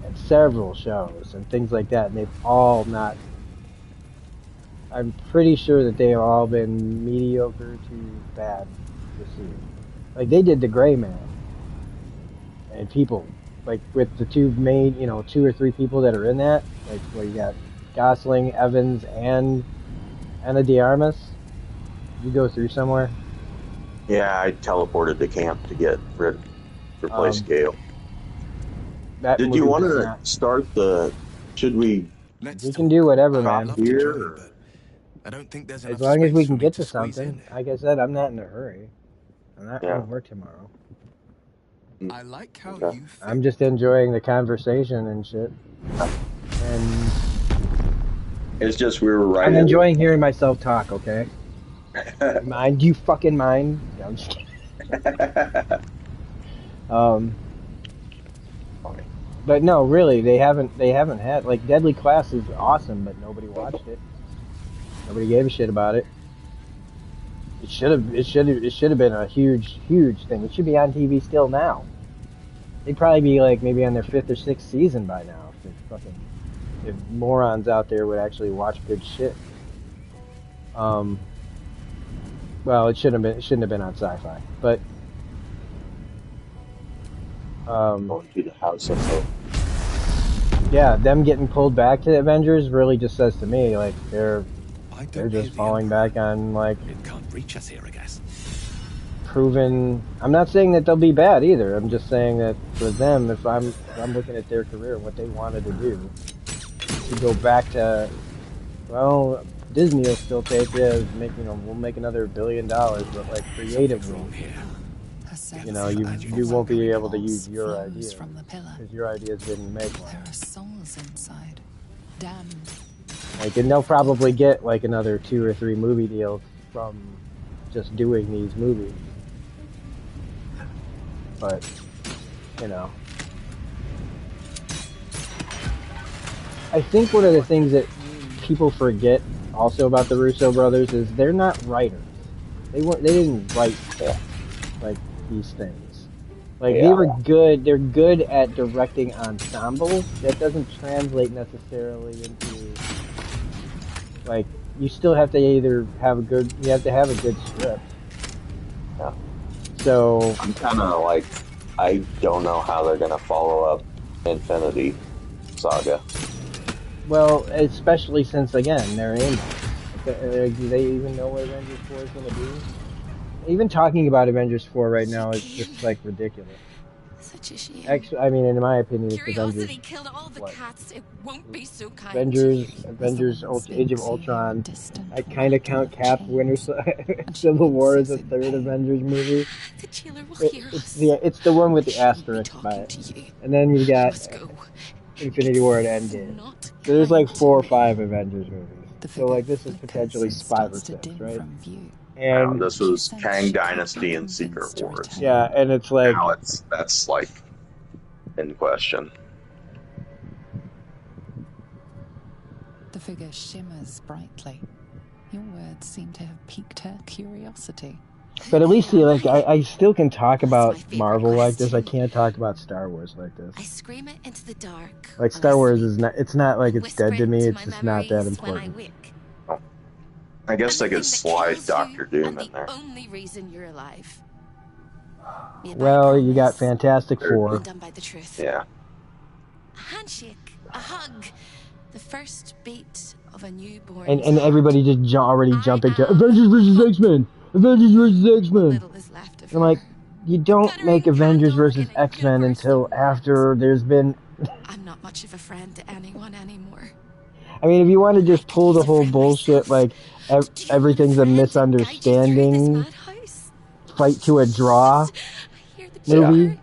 and several shows and things like that, and they've all not. I'm pretty sure that they have all been mediocre to bad received. Like they did The Gray Man, and people like with the two main, 2 or 3 people that are in that, like where you got Gosling, Evans, and Ana de Armas. You go through somewhere. Yeah, I teleported to camp to replace Gale. Did you want to start the? Should we? We can do whatever, man. Here, but I don't think there's as long as we can get to something. Like I said, I'm not in a hurry. I'm not going to work tomorrow. I like how you think. I'm just enjoying the conversation and shit. And it's just we were right. I'm enjoying hearing myself talk. Okay. Mind you, fucking mind. No, I'm just kidding. But no, really, they haven't had like Deadly Class is awesome, but nobody watched it. Nobody gave a shit about it. It should have been a huge thing. It should be on TV still now. They'd probably be like maybe on their 5th or 6th season by now if morons out there would actually watch good shit. Well, it shouldn't have been on Sci-Fi, but going to the House of Hope. Yeah, them getting pulled back to the Avengers really just says to me like they're just falling back on like it can't reach us here, I guess. Proven. I'm not saying that they'll be bad either. I'm just saying that for them, if I'm looking at their career, what they wanted to do, to go back to, well, Disney will still take it. We'll make another $1 billion, but like creatively, you won't be able to use your idea because your ideas didn't make one. There are souls inside, damned. Like, and they'll probably get like another 2 or 3 movie deals from just doing these movies. But, I think one of the things that people forget also about the Russo brothers is they're not writers. They didn't write like these things. Like they were good. They're good at directing ensembles. That doesn't translate necessarily into like you still have to either have a good script. Yeah. So I'm kind of like I don't know how they're gonna follow up Infinity Saga. Well, especially since again they're in. Do they even know what Avengers 4 is going to be? Even talking about Avengers 4 right now is just like ridiculous. Such a shame. Actually, I mean, in my opinion, it's Avengers. Killed all the cats. It won't be so kind. Avengers, Age of Ultron. I kind of count Cap, Civil War as a third Avengers movie. The jailer will hear us. It's the one with the asterisk by it. And then you got Infinity War and Endgame. So there's like 4 or 5 Avengers movies. So like this is potentially 5 or 6, right? And this was Kang Dynasty and Secret Wars. Yeah, and it's like now that's like in question. The figure shimmers brightly. Your words seem to have piqued her curiosity. But at least I still can talk about Marvel like this. I can't talk about Star Wars like this. I scream it into the dark. Like Star Wars is not. It's not like it's dead to me. It's just not that important. I guess they could slide Doctor Doom in there. Only reason you're alive. Well, you got Fantastic Four. Done by the truth. Yeah. A handshake, a hug, the first beat of a newborn. And everybody just already jumping to Avengers vs X-Men. Avengers vs X-Men. I'm like, you don't make Avengers vs X-Men until after there's been. I'm not much of a friend to anyone anymore. I mean, if you want to just pull the whole bullshit, like everything's a misunderstanding, fight to a draw movie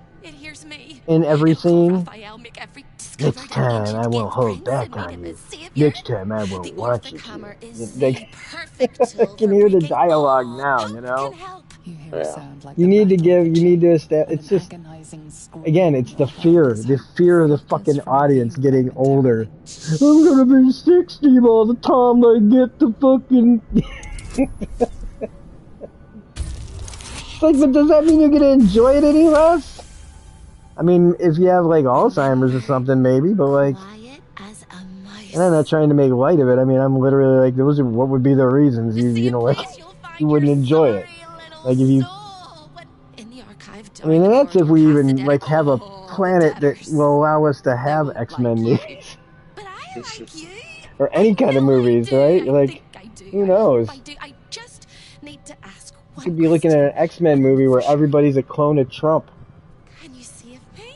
in every scene. Next time I won't hold back on you. Next time I won't watch it. I can hear the dialogue now, You hear a sound like You the need to rattle give. of a You need to chain, establish. and It's an just agonizing scream again. It's the will help fear of the protect us fucking from audience the getting older. cemetery. I'm gonna be 60 by the time I get the fucking. It's like, but does that mean you're gonna enjoy it any less? I mean, if you have like Alzheimer's or something, maybe. But like, Quiet as a mouse. and I'm not trying to make light of it. I mean, I'm literally like, those are what would be the reasons you know, like, You'll find you wouldn't your enjoy it. sorry little Like if you. soul. But in the archive, I mean, down and the that's if corridor, we past the even dead. like have a Oh, the planet that debtors. will allow us to They have won't X-Men like you. movies But I like you. or any kind of know I movies, do. right? I Like, think I do. who I hope knows? I do. I just need to ask You one could be looking at an question. X-Men movie where everybody's a clone of Trump. Can you save me?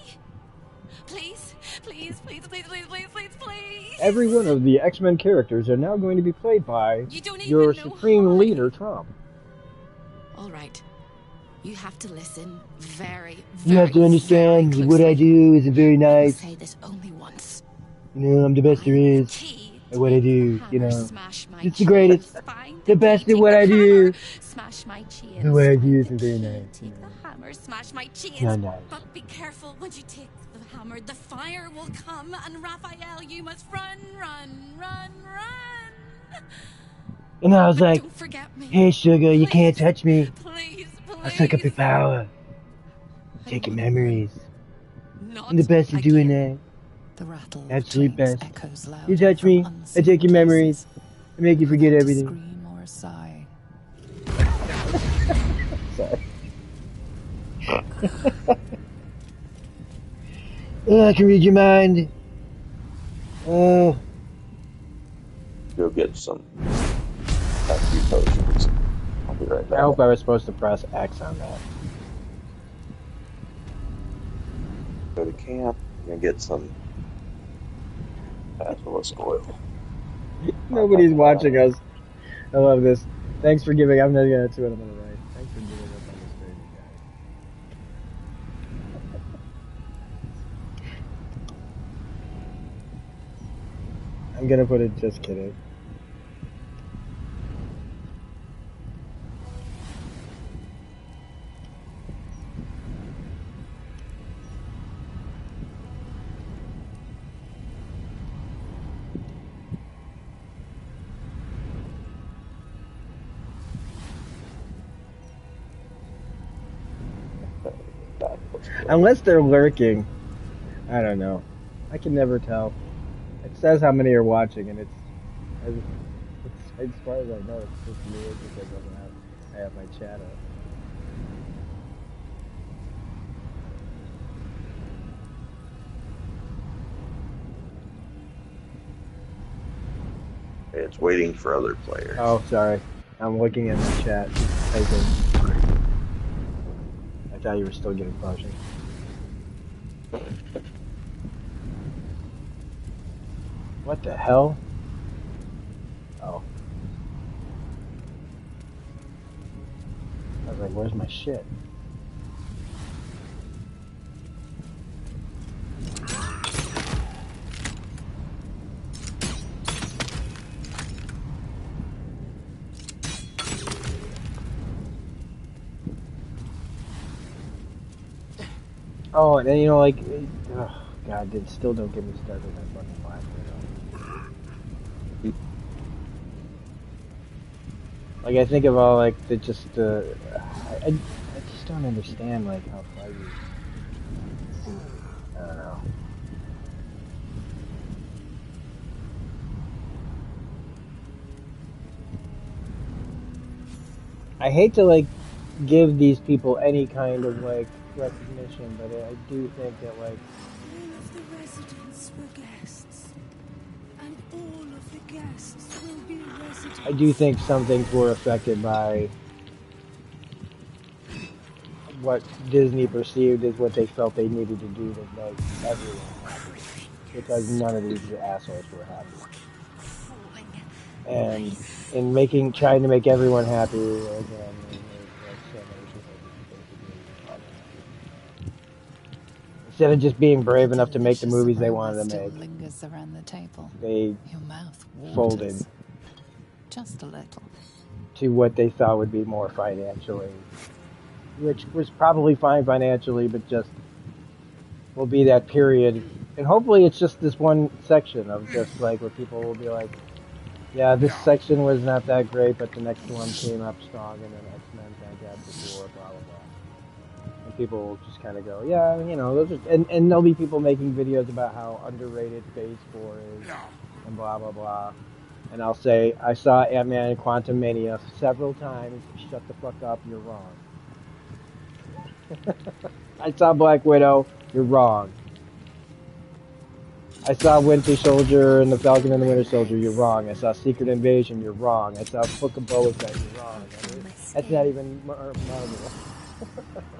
Please, please, please, please, please, please, please, please. Every one of the X-Men characters are now going to be played by You don't your even know supreme how. leader, Trump. All right. You have to listen very, You have to understand very what I do isn't very I will nice. say this only once. You know, I'm the best there I'm the is key at what I to do, make you the hammer know. smash my It's the greatest, chains. Find the key, best at take what the I do. hammer, smash my chains. The way I do Find isn't the very key, nice, you take know. the hammer, smash my chains. It's not nice. But be careful when you take the hammer. The fire will come, and Raphael, you must run, run, run, run. And I was But like, don't forget me. hey, sugar, you can't Please, touch me. please, I'll suck up your please. power. I Take your don't wanna memories. burn. Not I'm the best at doing again. that. The rattle of Absolute chains best. echoes You louder touch from me, I unseen take your memories. places. I make you forget Without a everything. scream or a sigh. Sorry. Oh, I can read your mind. Oh. Go get some few potions. I'll be right back. I hope I was supposed to press X on that. Go to camp and get some basilisk oil. Nobody's watching us. I love this. Thanks for giving. I'm not gonna do it. I'm gonna write. Thanks for giving us on the stream, guys. I'm gonna put it. Just kidding. Unless they're lurking. I don't know. I can never tell. It says how many are watching, and it's as far as I know, it's just me because I have my chat up. It's waiting for other players. Oh, sorry. I'm looking in the chat. Typing. I thought you were still getting potions. What the hell? Oh. I was like, where's my shit? Oh, and then, you know, like, oh, God, dude, still don't get me started on that fucking Black Widow. Like, I think of all, like, I just don't understand, like, how Feige, I don't know. I hate to, like, give these people any kind of, like, recognition, but I do think that, like, all of the residents were guests, and all of the guests will be residents. I do think some things were affected by what Disney perceived as what they felt they needed to do to make everyone happy, because none of these assholes were happy. And in trying to make everyone happy, again, instead of just being brave enough to make the movies they wanted to make, Lingers around the table. they Your mouth folded just a little. to what they thought would be more financially which was probably fine financially, but just will be that period. And hopefully it's just this one section of just like where people will be like, yeah, this section was not that great, but the next one came up strong, and then X-Men Fantastic Four, blah, blah, blah. And people will just kind of go, yeah, you know, those are, and there'll be people making videos about how underrated Phase 4 is, and blah, blah, blah. And I'll say, I saw Ant-Man and Quantumania several times. Shut the fuck up, you're wrong. I saw Black Widow, you're wrong. I saw Winter Soldier and the Falcon and the Winter Soldier, you're wrong. I saw Secret Invasion, you're wrong. I saw Book of Boba Fett, you're wrong. That's not even Marvel.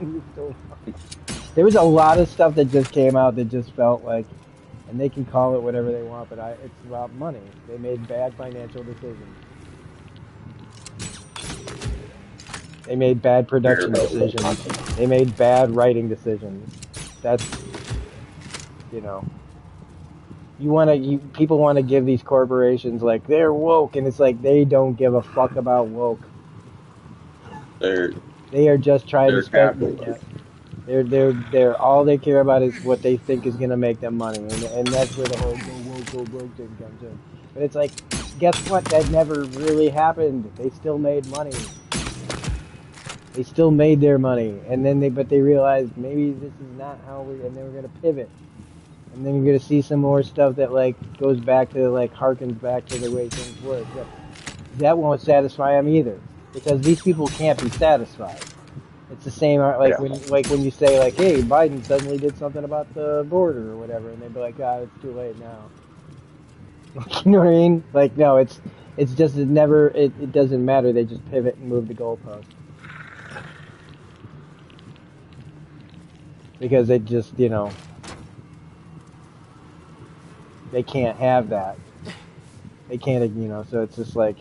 You're still wrong. There was a lot of stuff that just came out that just felt like, and they can call it whatever they want, but it's about money. They made bad financial decisions. They made bad production decisions. They made bad writing decisions. That's, you know, people want to give these corporations like they're woke, and it's like they don't give a fuck about woke. They are just trying to spend. Yeah. They're all they care about is what they think is gonna make them money, and that's where the whole go woke thing comes in. But it's like, guess what? That never really happened. They still made money. They still made their money, and then they realized maybe this is not how and they were gonna pivot, and then you're gonna see some more stuff that like goes back to like harkens back to the way things were. That won't satisfy them either, because these people can't be satisfied. It's the same like when you say like, hey, Biden suddenly did something about the border or whatever, and they'd be like, it's too late now. You know what I mean? Like, no, it's just it doesn't matter. They just pivot and move the goalpost. Because they just, you know, they can't have that. They can't, you know, so it's just like,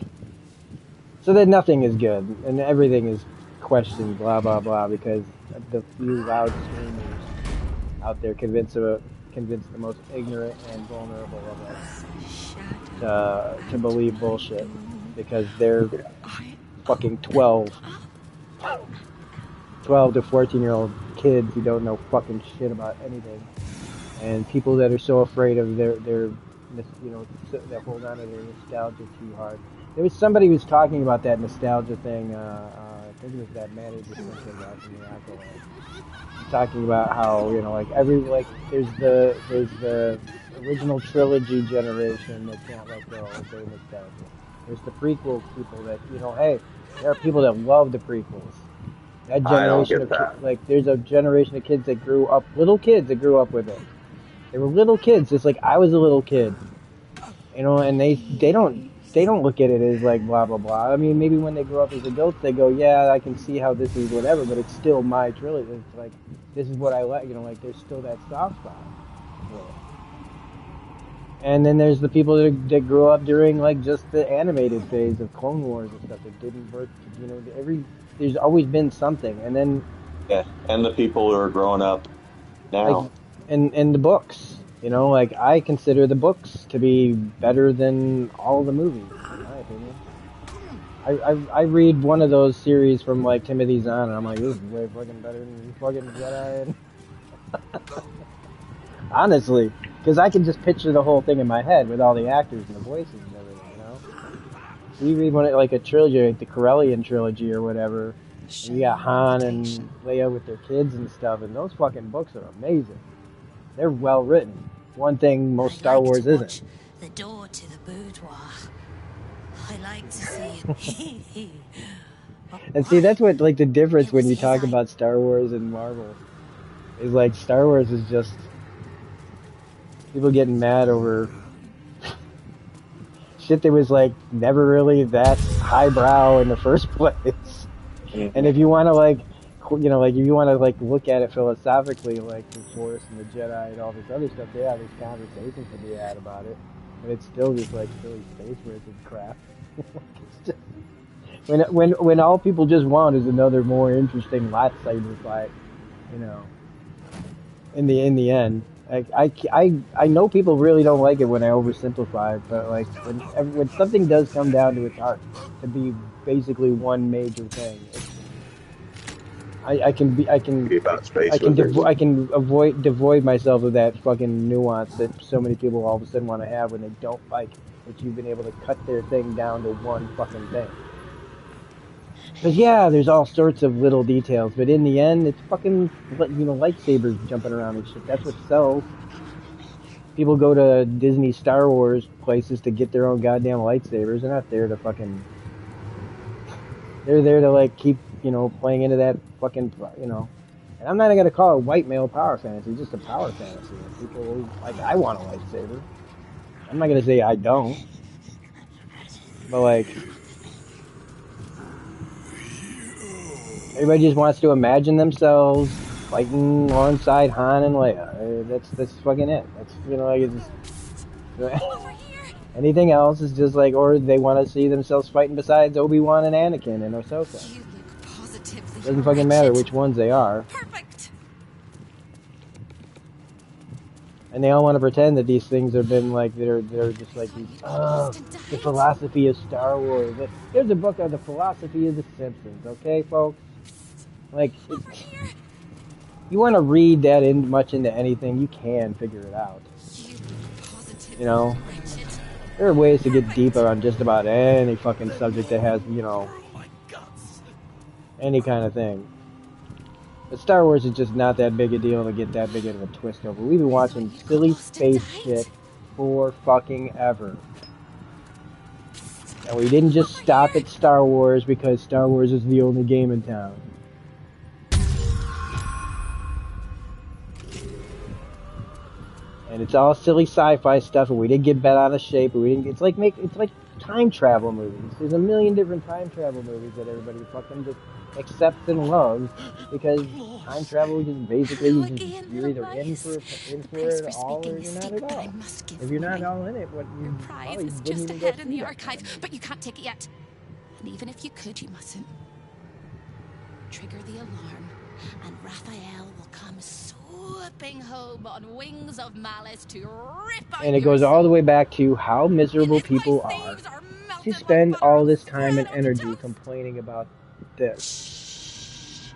so that nothing is good, and everything is questioned, blah, blah, blah, because the few loud screamers out there convince the most ignorant and vulnerable of us to believe bullshit, because they're fucking 12 to 14-year-old kids who don't know fucking shit about anything, and people that are so afraid of their you know, that hold on to their nostalgia too hard. There was somebody who was talking about that nostalgia thing. I think it was that manager something guy from the Acolyte, talking about how, you know, like there's the original trilogy generation that can't let go of their nostalgia. There's the prequel people that, you know, hey, there are people that love the prequels. That generation of like, there's a generation of kids that grew up, little kids that grew up with it. They were little kids, just like I was a little kid, you know, and they don't look at it as like blah blah blah. I mean, maybe when they grow up as adults, they go, yeah, I can see how this is whatever, but it's still my trilogy. It's like, this is what I like, you know, like there's still that soft spot. And then there's the people that grew up during like just the animated phase of Clone Wars and stuff that didn't birth, you know, there's always been something, and then and the people who are growing up now, like, and the books, you know, like I consider the books to be better than all the movies, in my opinion. I read one of those series from like Timothy Zahn, and I'm like, this is way fucking better than fucking Jedi. Honestly, because I can just picture the whole thing in my head with all the actors and the voices and everything, you know. So you read one like a trilogy, like the Corellian trilogy or whatever, and you got Han and Leia with their kids and stuff, and those fucking books are amazing. They're well written. One thing most Star Wars isn't. The door to the boudoir. I like to see it. And see, that's what, like, the difference when you talk about Star Wars and Marvel is, like, Star Wars is just people getting mad over shit that was, like, never really that highbrow in the first place. And if you want to, like, you know, like, if you want to, like, look at it philosophically, like, the Force and the Jedi and all this other stuff, yeah, there's conversations to be had about it. But it's still just, like, silly space race and crap. It's just, when all people just want is another more interesting lightsaber fight, you know, in the end. Like, I know people really don't like it when I oversimplify it, but, like, when something does come down to its heart to be basically one major thing, I can be, Be about space I can wizards. I can devoid myself of that fucking nuance that so many people all of a sudden want to have when they don't like that you've been able to cut their thing down to one fucking thing. Because yeah, there's all sorts of little details, but in the end, it's fucking lightsabers jumping around and shit. That's what sells. People go to Disney Star Wars places to get their own goddamn lightsabers. They're not there to fucking. They're there to like keep playing into that fucking And I'm not even gonna call it white male power fantasy. It's just a power fantasy. People like I want a lightsaber. I'm not gonna say I don't, but like everybody just wants to imagine themselves fighting alongside Han and Leia. That's fucking it. That's like it's just, anything else is just like, or they want to see themselves fighting besides Obi-Wan and Anakin and Ahsoka. You look positively Doesn't fucking matter wretched. which ones they are. Perfect. And they all want to pretend that these things have been like they're just like these. Oh, the philosophy of Star Wars. There's a book on the philosophy of the Simpsons. Okay, folks. Like, you want to read that much into anything, you can figure it out. There are ways to get deeper on just about any fucking subject that has any kind of thing. But Star Wars is just not that big a deal to get that big of a twist over. We've been watching silly space shit for fucking ever. And we didn't just stop at Star Wars because Star Wars is the only game in town. And it's all silly sci-fi stuff, and we didn't get bent out of shape, and we didn't. It's like time travel movies. There's a million different time travel movies that everybody fucking just accepts and loves because time travel is just basically you're either in for it all or you're not at all. If you're not all in it, what you Prize is just ahead in the archive, but you can't take it yet. And even if you could, you mustn't. Trigger the alarm, and Raphael will come swooping home on wings of malice to rip out. And it goes all the way back to how miserable people are to spend all this time and energy complaining about this.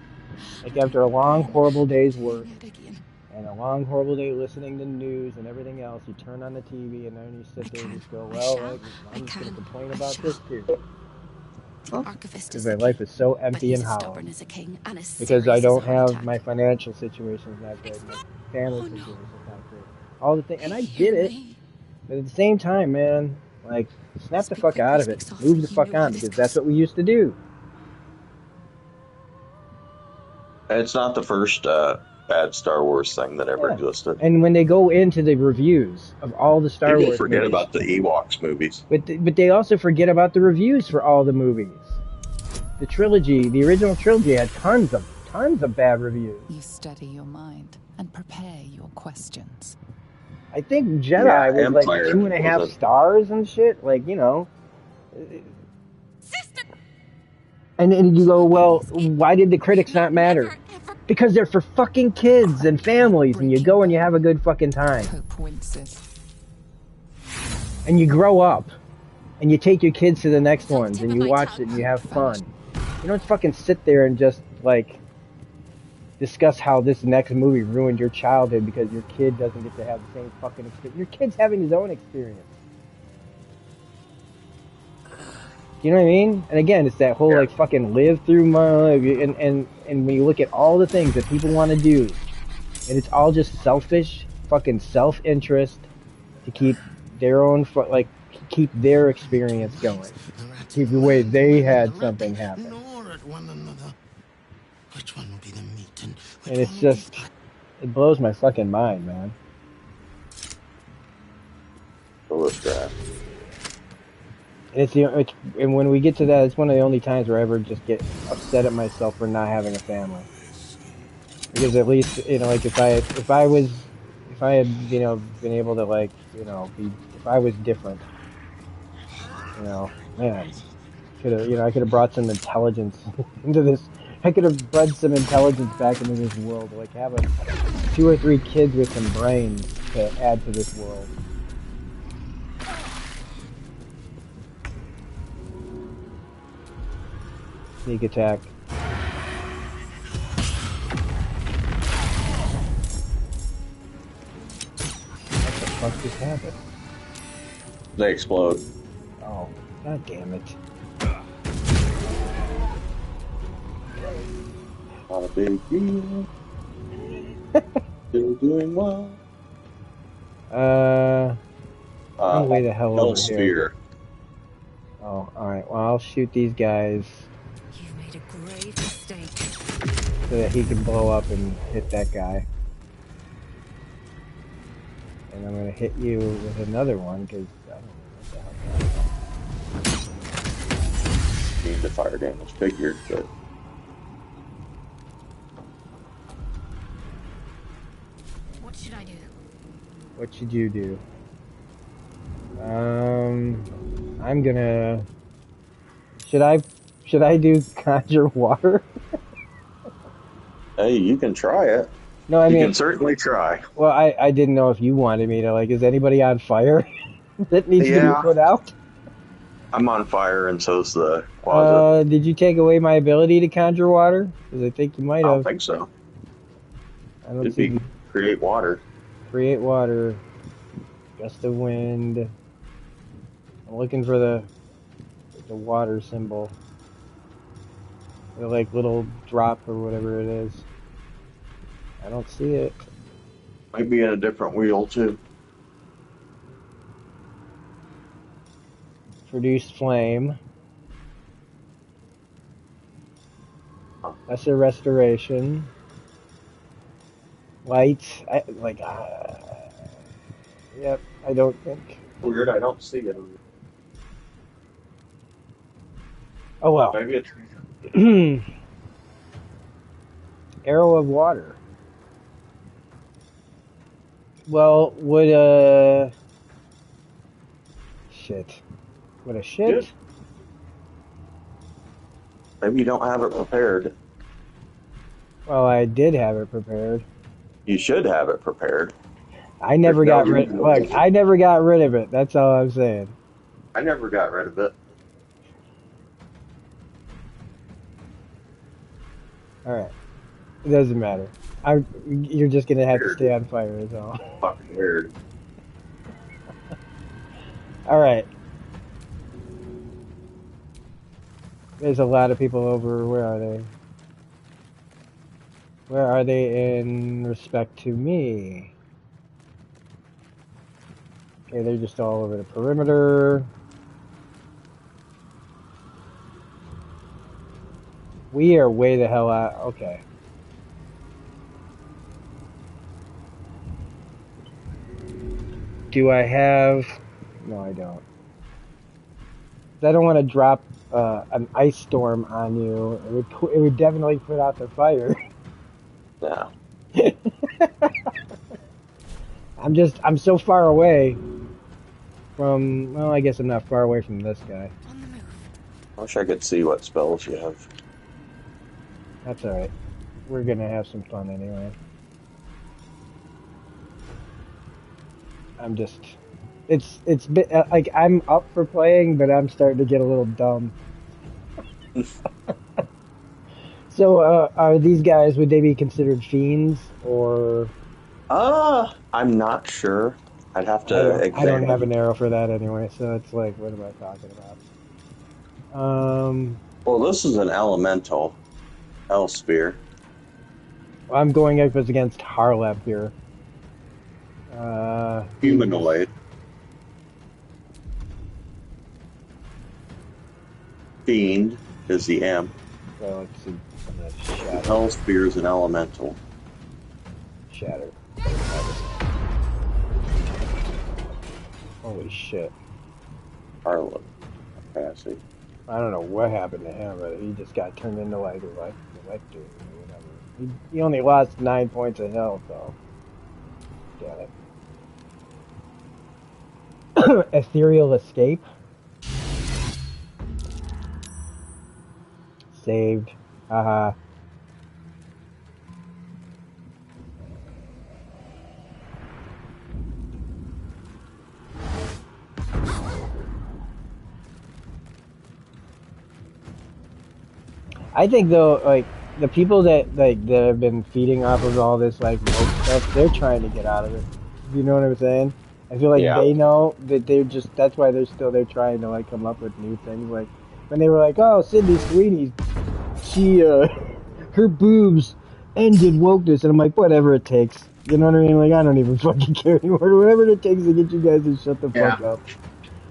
Like after a long, horrible day's work and a long, horrible day listening to news and everything else, you turn on the TV and then you sit there and just go, well, I'm just going to complain about this too. Because my life is so empty and hollow. Because I don't have my financial situation is not good, my family situation is not good. All the things, and I get it, but at the same time, man, like snap the fuck out of it, move the fuck on, because that's what we used to do. It's not the first bad Star Wars thing that ever existed. And when they go into the reviews of all the Star Wars, people forget about the Ewoks movies. But they also forget about the reviews for all the movies. The trilogy, the original trilogy, had tons of bad reviews. You steady your mind and prepare your questions. I think Jedi was like 2.5 stars and shit, like Sister! And you go, well, why did the critics not matter? Because they're for fucking kids and families, and you go and you have a good fucking time. And you grow up, and you take your kids to the next ones, and you watch it, and you have fun. You don't fucking sit there and just, like, discuss how this next movie ruined your childhood because your kid doesn't get to have the same fucking experience. Your kid's having his own experience. You know what I mean? And again, it's that whole like fucking live through my life, and when you look at all the things that people want to do, and it's all just selfish, fucking self-interest to keep their own keep their experience going, keep the way they had something happen. And it's just, it blows my fucking mind, man. And when we get to that, it's one of the only times where I ever just get upset at myself for not having a family. Because at least, like if I had, been able to if I was different, man, I could have brought some intelligence into this. I could have bred some intelligence back into this world, like have 2 or 3 kids with some brains to add to this world. Sneak attack. fuck just happened? They explode. Oh, god damn it. Not a big deal. Still doing well. I'm way the hell over here. Sphere. Oh, alright. Well, I'll shoot these guys You've made a grave mistake. so that he can blow up and hit that guy. And I'm gonna hit you with another one, because I don't know what the hell. Need the fire damage figured, but... What should I do? What should you do? I'm gonna... Should I do conjure water? Hey, you can try it. No, I mean... You can certainly try. Well, I didn't know if you wanted me to, like, is anybody on fire that needs to be put out? I'm on fire, and so's the closet. Did you take away my ability to conjure water? Because I think you might have. I don't think so. I don't It'd see be create water. Create water. Gust of wind. I'm looking for the water symbol. The, like, little drop or whatever it is. I don't see it. Might be in a different wheel, too. Produce flame. Lesser restoration. Lights. Yep, I don't think. Weird, I don't see it. Oh well. Maybe it's... Arrow of water. Well, would shit. Would a shit? Good. Maybe you don't have it prepared. Well, I did have it prepared. You should have it prepared. I never got rid. Look, I never got rid of it. That's all I'm saying. I never got rid of it. All right. It doesn't matter. You're just gonna have to stay on fire, is all. Fucking weird. All right. There's a lot of people over. Where are they? Where are they in respect to me? Okay, they're just all over the perimeter. We are way the hell out. Okay. Do I have... No, I don't. I don't want to drop an ice storm on you. It would definitely put out the fire. No. I'm so far away from... Well, I guess I'm not far away from this guy. On the move. I wish I could see what spells you have. That's alright. We're gonna have some fun anyway. I'm just... It's bit, like, I'm up for playing, but I'm starting to get a little dumb. So, are these guys, would they be considered fiends, or... I'm not sure. I'd have to examine. I don't have an arrow for that anyway, so it's like, what am I talking about? Well, this is an elemental. Sphere. I'm going up against Harleb here. Humanoid. Fiend is the imp. So let's see. I'm gonna shatter. Hellspear is an elemental. Shatter. Holy shit. Harlot. Passy. I don't know what happened to him, but he just got turned into like electric or whatever. He only lost 9 points of health, though. Damn it. Ethereal escape. Saved. Haha. I think though, like the people that that have been feeding off of all this like woke stuff, they're trying to get out of it. You know what I'm saying? I feel like Yeah. they know that they're just, that's why they're trying to like come up with new things. Like when they were like, oh, Sydney Sweeney, she, her boobs ended wokeness. And I'm like, whatever it takes. You know what I mean? Like, I don't even fucking care anymore. Whatever it takes to get you guys to shut the Yeah. fuck up.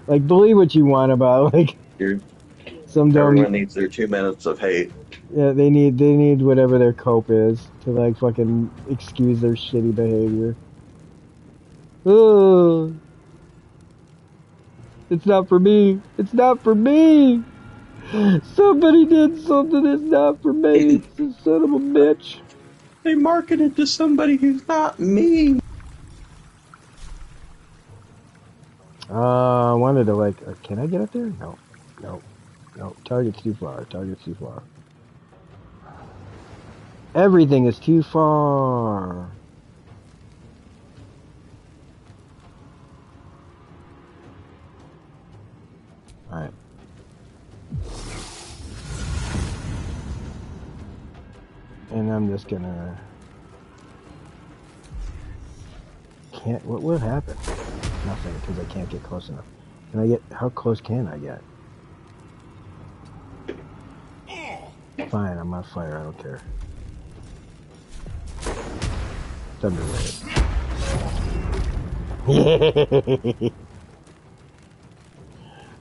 Like, believe what you want about, like, You're, some everyone dumb, needs their 2 minutes of hate. yeah, they need whatever their cope is to like fucking excuse their shitty behavior. Oh, it's not for me. It's not for me. Somebody did something that's not for me. It's a son of a bitch. They marketed to somebody who's not me. I wanted to like, can I get up there? No, no, no. Target's too far. Target's too far. Everything is too far. Alright. And I'm just gonna... What will happen? Nothing, because I can't get close enough. Can I get... How close can I get? Fine, I'm on fire. I don't care. Thunder wave.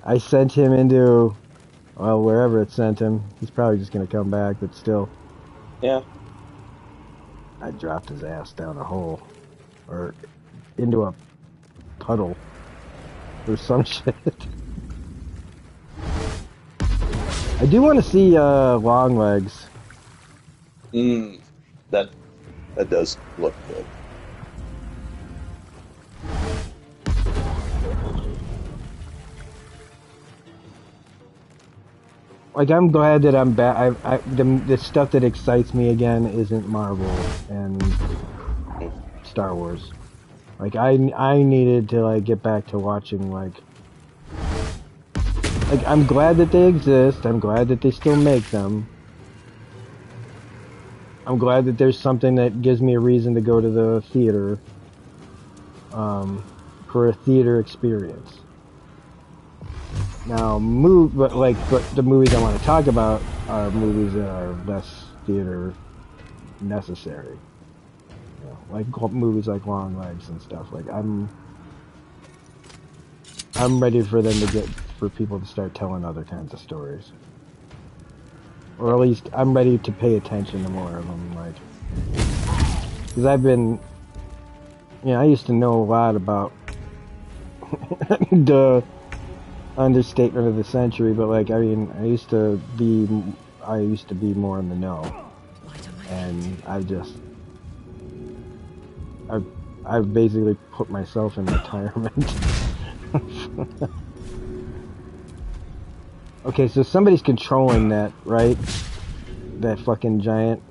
I sent him into... Well, wherever it sent him. He's probably just gonna come back, but still. Yeah. I dropped his ass down a hole. Or into a puddle. Or some shit. I do want to see long legs. That does look good. Like, I'm glad that I'm back. The stuff that excites me again isn't Marvel and Star Wars. Like, I needed to like get back to watching like I'm glad that they exist. I'm glad that they still make them. I'm glad that there's something that gives me a reason to go to the theater for a theater experience. Now, but the movies I want to talk about are movies that are less theater necessary. You know, like movies like Long Legs and stuff. Like I'm ready for for people to start telling other kinds of stories. Or at least I'm ready to pay attention to more of them. Like, because I've been, I used to know a lot about the understatement of the century, but like, I mean, I used to be more in the know, and I've basically put myself in retirement. Okay, so somebody's controlling that, right? That fucking giant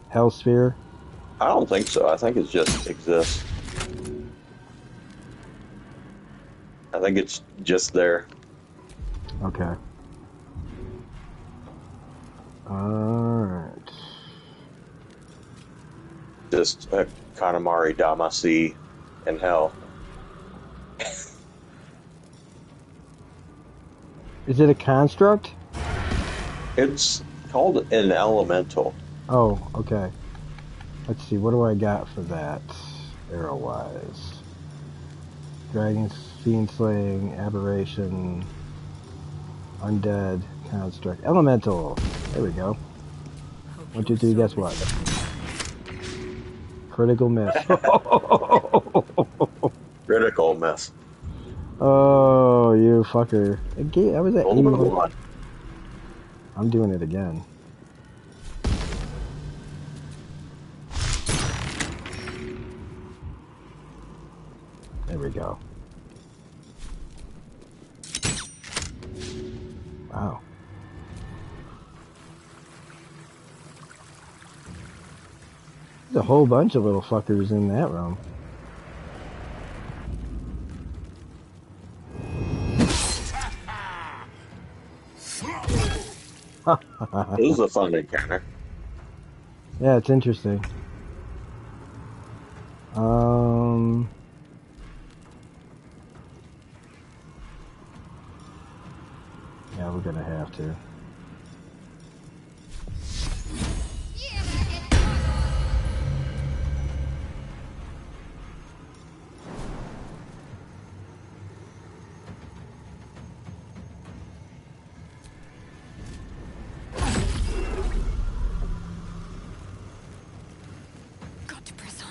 hell sphere? I don't think so. I think it just exists. I think it's just there. Okay. Alright. Just a Kanamari Damacy in hell. Is it a construct? It's called an elemental. Oh, okay. Let's see, what do I got for that? Arrow-wise. Dragon, Fiend Slaying, Aberration, Undead, Construct. Elemental! There we go. 1, 2, 3, guess what? Critical miss. Critical miss. Oh, you fucker. I was at 81. I'm doing it again. There we go. Wow. There's a whole bunch of little fuckers in that room. This is a fun encounter. Yeah, it's interesting. Yeah, we're gonna have to. Got to press on.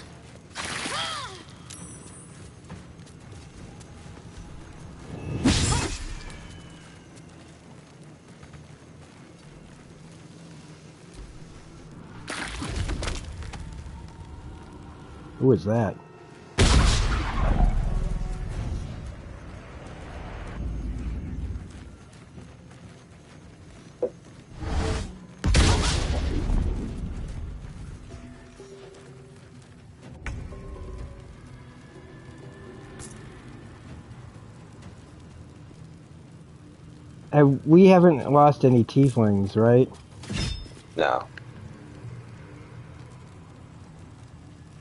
Who is that? We haven't lost any tieflings, right? No.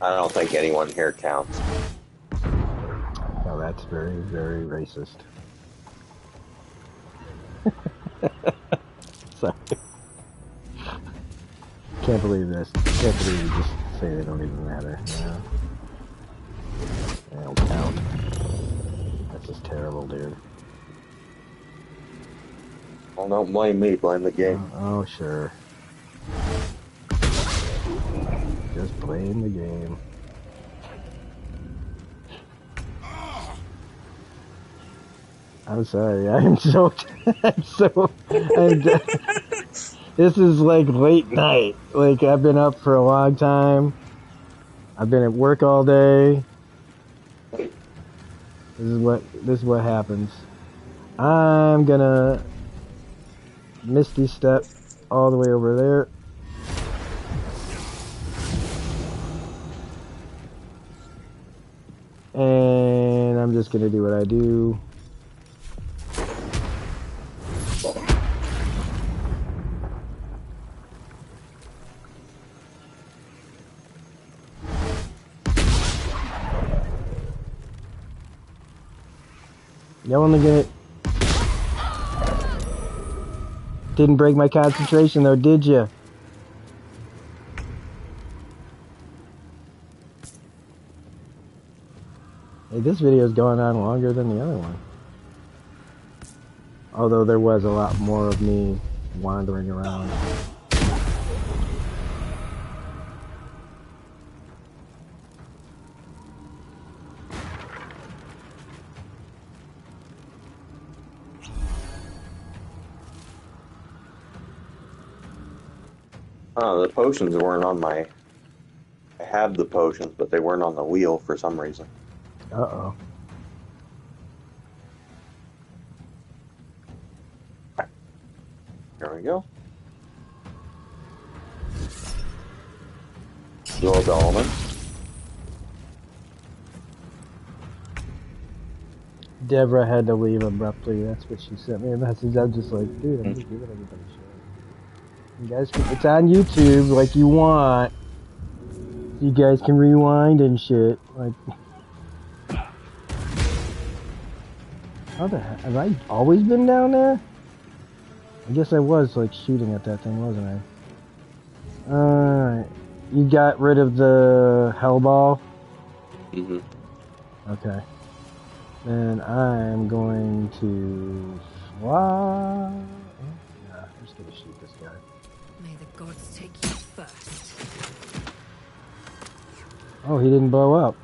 I don't think anyone here counts. Oh, that's very, very racist. Sorry. Can't believe this. Can't believe you just say they don't even matter. Yeah. They don't count. That's just terrible, dude. Well, don't blame me. Blame the game. Oh, sure. Just blame the game. I'm sorry. I'm so. This is like late night. Like I've been up for a long time. I've been at work all day. This is what happens. I'm gonna Misty step all the way over there. And I'm just gonna do what I do. Y'all only get didn't break my concentration though, did ya? Hey, this video is going on longer than the other one. Although there was a lot more of me wandering around. Oh, the potions weren't on my... I had the potions, but they weren't on the wheel for some reason. Uh-oh. Here we go. Dual element. Deborah had to leave abruptly. That's what she sent me a message. I'm just like, dude, I'm just giving everybody shit. You guys, it's on YouTube, like you want. You guys can rewind and shit. Like, how the heck? Have I always been down there? I guess I was like shooting at that thing, wasn't I? Alright. You got rid of the hell ball? Mm-hmm. Okay. Then I'm going to fly. Nah, I'm just gonna shoot this guy. May the gods take you first. Oh, he didn't blow up.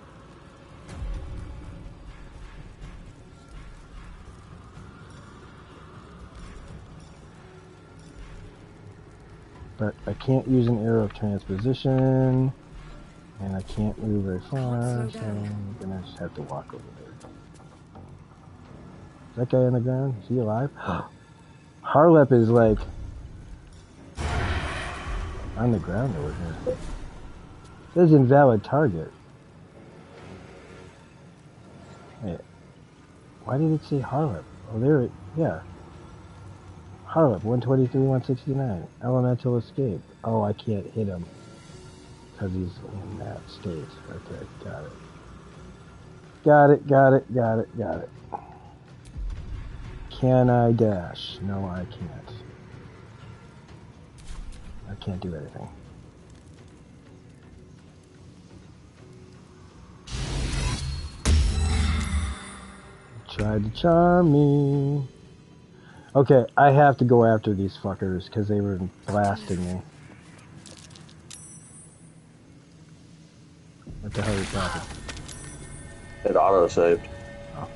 But I can't use an arrow of transposition, and I can't move very far, so I'm gonna just have to walk over there. Is that guy on the ground? Is he alive? Harlep is like on the ground over here. It says invalid target. Wait, why did it say Harlep? Oh, there it, yeah. Harlep, 123, 169. Elemental escape. Oh, I can't hit him because he's in that state. Okay, got it. Got it. Can I dash? No, I can't. I can't do anything. Tried to charm me. Okay, I have to go after these fuckers because they were blasting me. What the hell is happening? It auto-saved. Oh.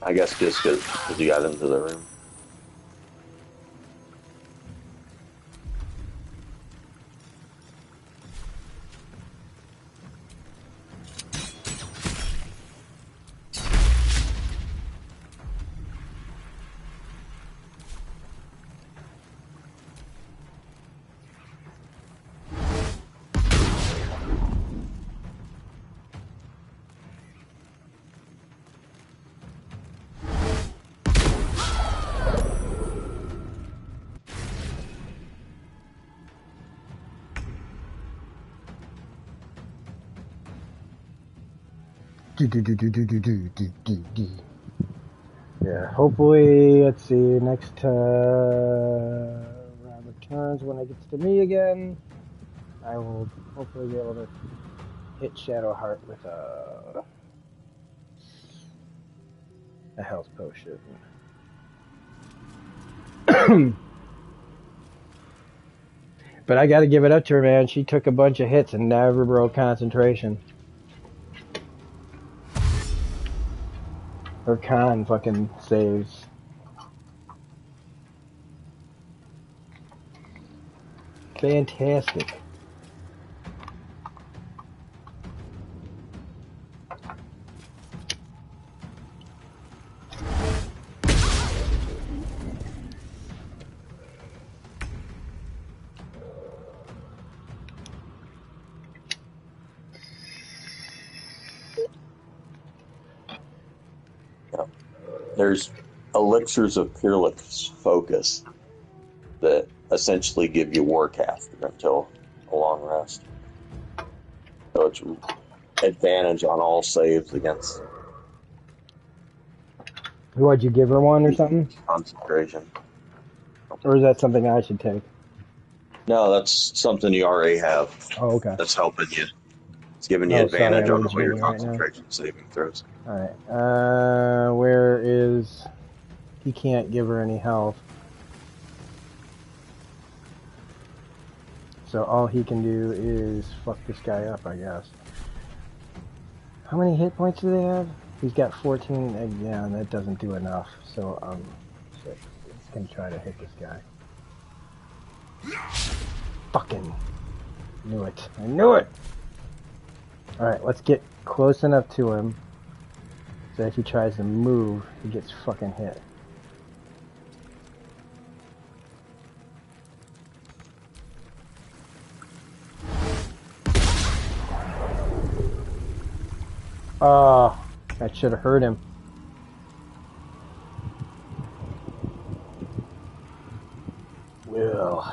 I guess just because you got into the room. Yeah, hopefully, let's see, next round of turns when it gets to me again, I will hopefully be able to hit Shadowheart with a health potion. But I gotta give it up to her, man. She took a bunch of hits and never broke concentration. Her con fucking saves. Fantastic. There's elixirs of peerless focus that essentially give you Warcaster until a long rest. So it's advantage on all saves against. What'd you give her one or something? Concentration. Or is that something I should take? No, that's something you already have. Oh, okay. That's helping you. It's giving you Oh, sorry, advantage I'm on all your reading right now. concentration saving throws. Alright, where is... He can't give her any health. So all he can do is fuck this guy up, I guess. How many hit points do they have? He's got 14, yeah, and that doesn't do enough. So, shit. He's gonna try to hit this guy. Fucking knew it. I knew it! Alright, let's get close enough to him so if he tries to move, he gets fucking hit. Oh, that should have hurt him. Will.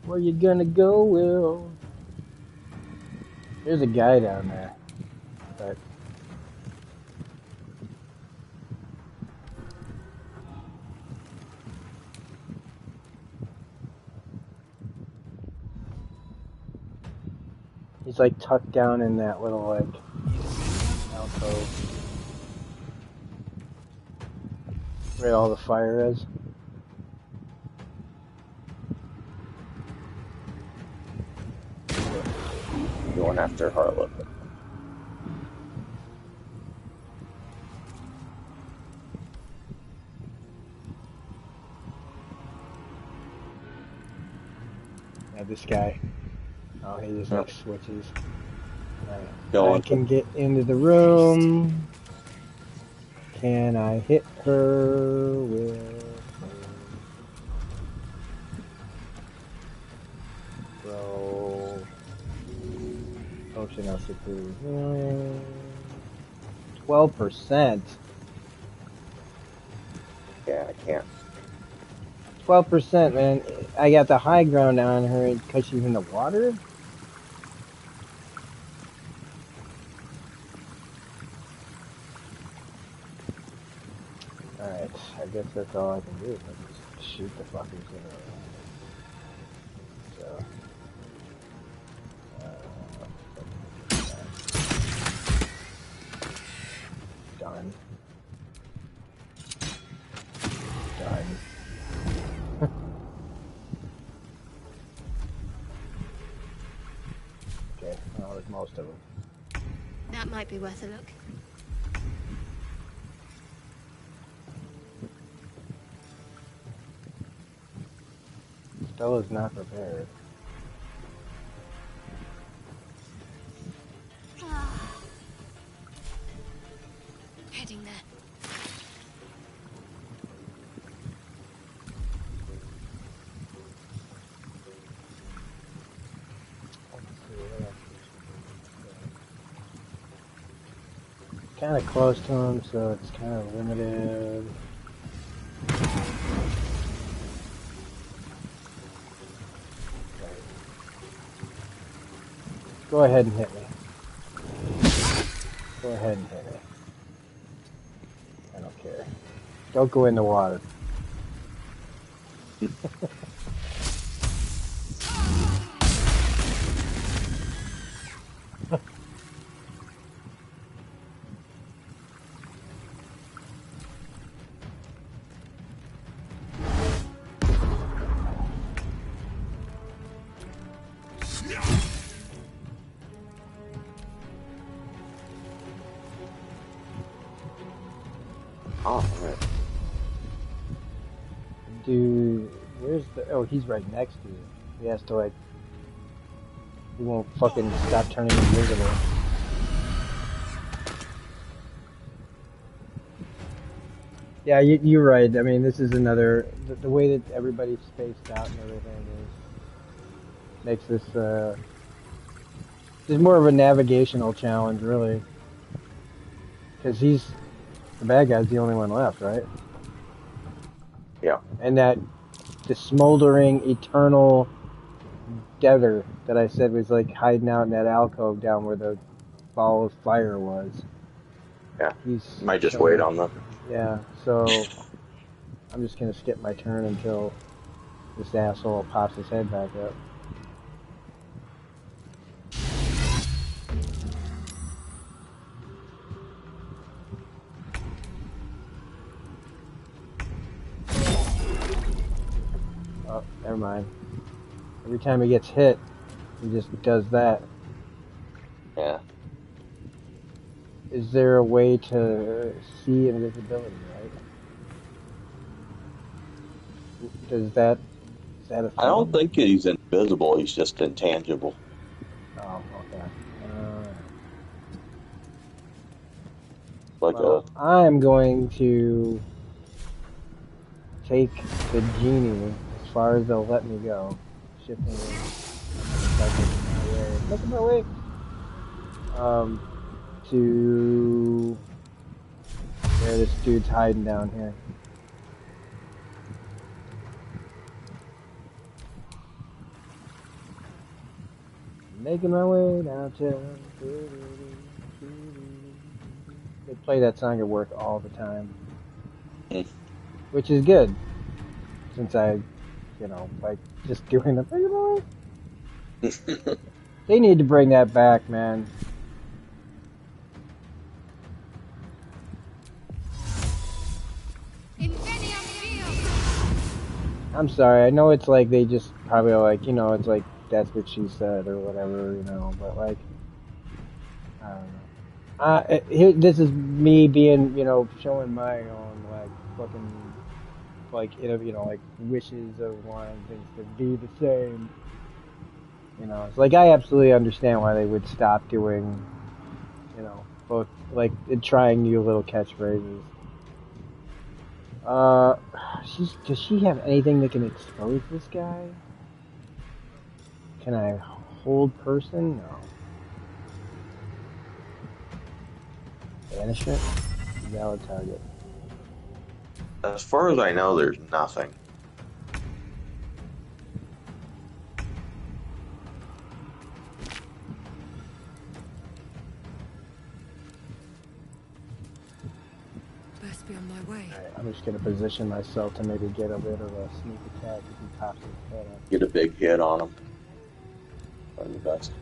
Where you gonna go, Will? There's a guy down there. But he's like tucked down in that little like alcove where all the fire is. Going after Harlow. Yeah, this guy. Oh, he just like switches. Right. I can get into the room. Can I hit her with roll potion of superior healing? 12%. Yeah, I can't. 12%, man. I got the high ground on her because she's in the water. Alright, I guess that's all I can do. I just shoot the fuckers that are around. So, done. Done. Okay, well, there's most of them. That might be worth a look. Stella's not prepared. Heading there. Kind of close to him, so it's kind of limited. Go ahead and hit me. Go ahead and hit me. I don't care. Don't go in the water. Oh, alright. Dude, where's the... Oh, he's right next to you. He has to, like... He won't fucking stop turning invisible. Yeah, you're right. I mean, this is another... The way that everybody's spaced out and everything is... Makes this, It's more of a navigational challenge, really. Because he's... The bad guy's the only one left, right? Yeah. And that... The smoldering, eternal... Deather that I said was, like, hiding out in that alcove down where the ball of fire was. Yeah. He's... Might just wait on them. Yeah, so... I'm just gonna skip my turn until... This asshole pops his head back up. Oh, never mind. Every time he gets hit, he just does that. Yeah. Is there a way to see invisibility, right? Is that a thing? I don't think he's invisible, he's just intangible. Oh, okay. Like Well, I'm going to take the genie as far as they'll let me go. Shifting it. Making my way. To where this dude's hiding down here. Making my way downtown. They play that song at work all the time. Which is good. Since I, like just doing the making my way. They need to bring that back, man. I'm sorry, I know it's like they just probably are like, it's like that's what she said or whatever, but like, I don't know. This is me being, showing my own like fucking, like, like wishes of wanting things to be the same. It's like I absolutely understand why they would stop doing, both like trying new little catchphrases. Does she have anything that can expose this guy? Can I hold person? No. Banishment? Valid target. As far as I know, there's nothing. must be on my way. Alright, I'm just gonna position myself to maybe get a bit of a sneak attack if he pops his head up. Get a big hit on him. Probably the best.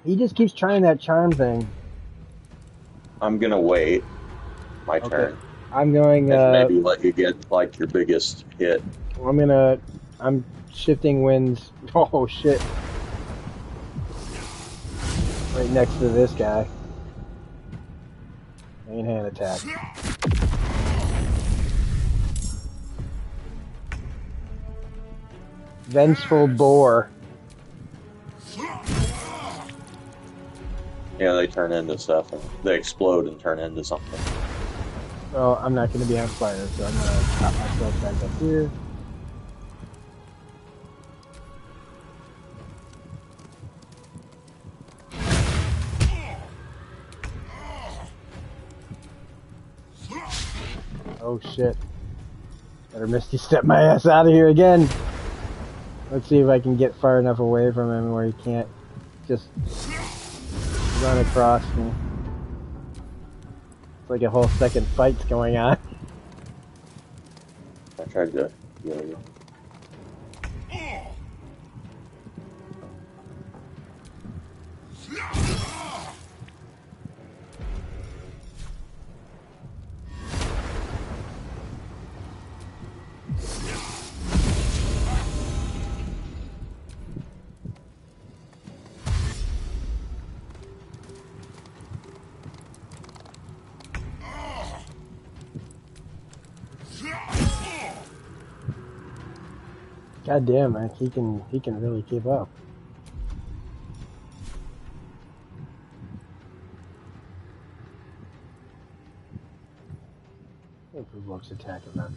He just keeps trying that charm thing. I'm gonna wait. My turn. I'm going, And maybe let you get like your biggest hit. I'm shifting winds. Oh shit. Right next to this guy. Main hand attack. Vengeful boar. Yeah, they turn into stuff. And they explode and turn into something. Well, I'm not going to be on fire, so I'm going to pop myself back up here. Oh shit. Better Misty step my ass out of here again. Let's see if I can get far enough away from him where he can't just run across me. It's like a whole second fight's going on. I tried to heal you. God damn, man, he can really keep up. It provokes attack event.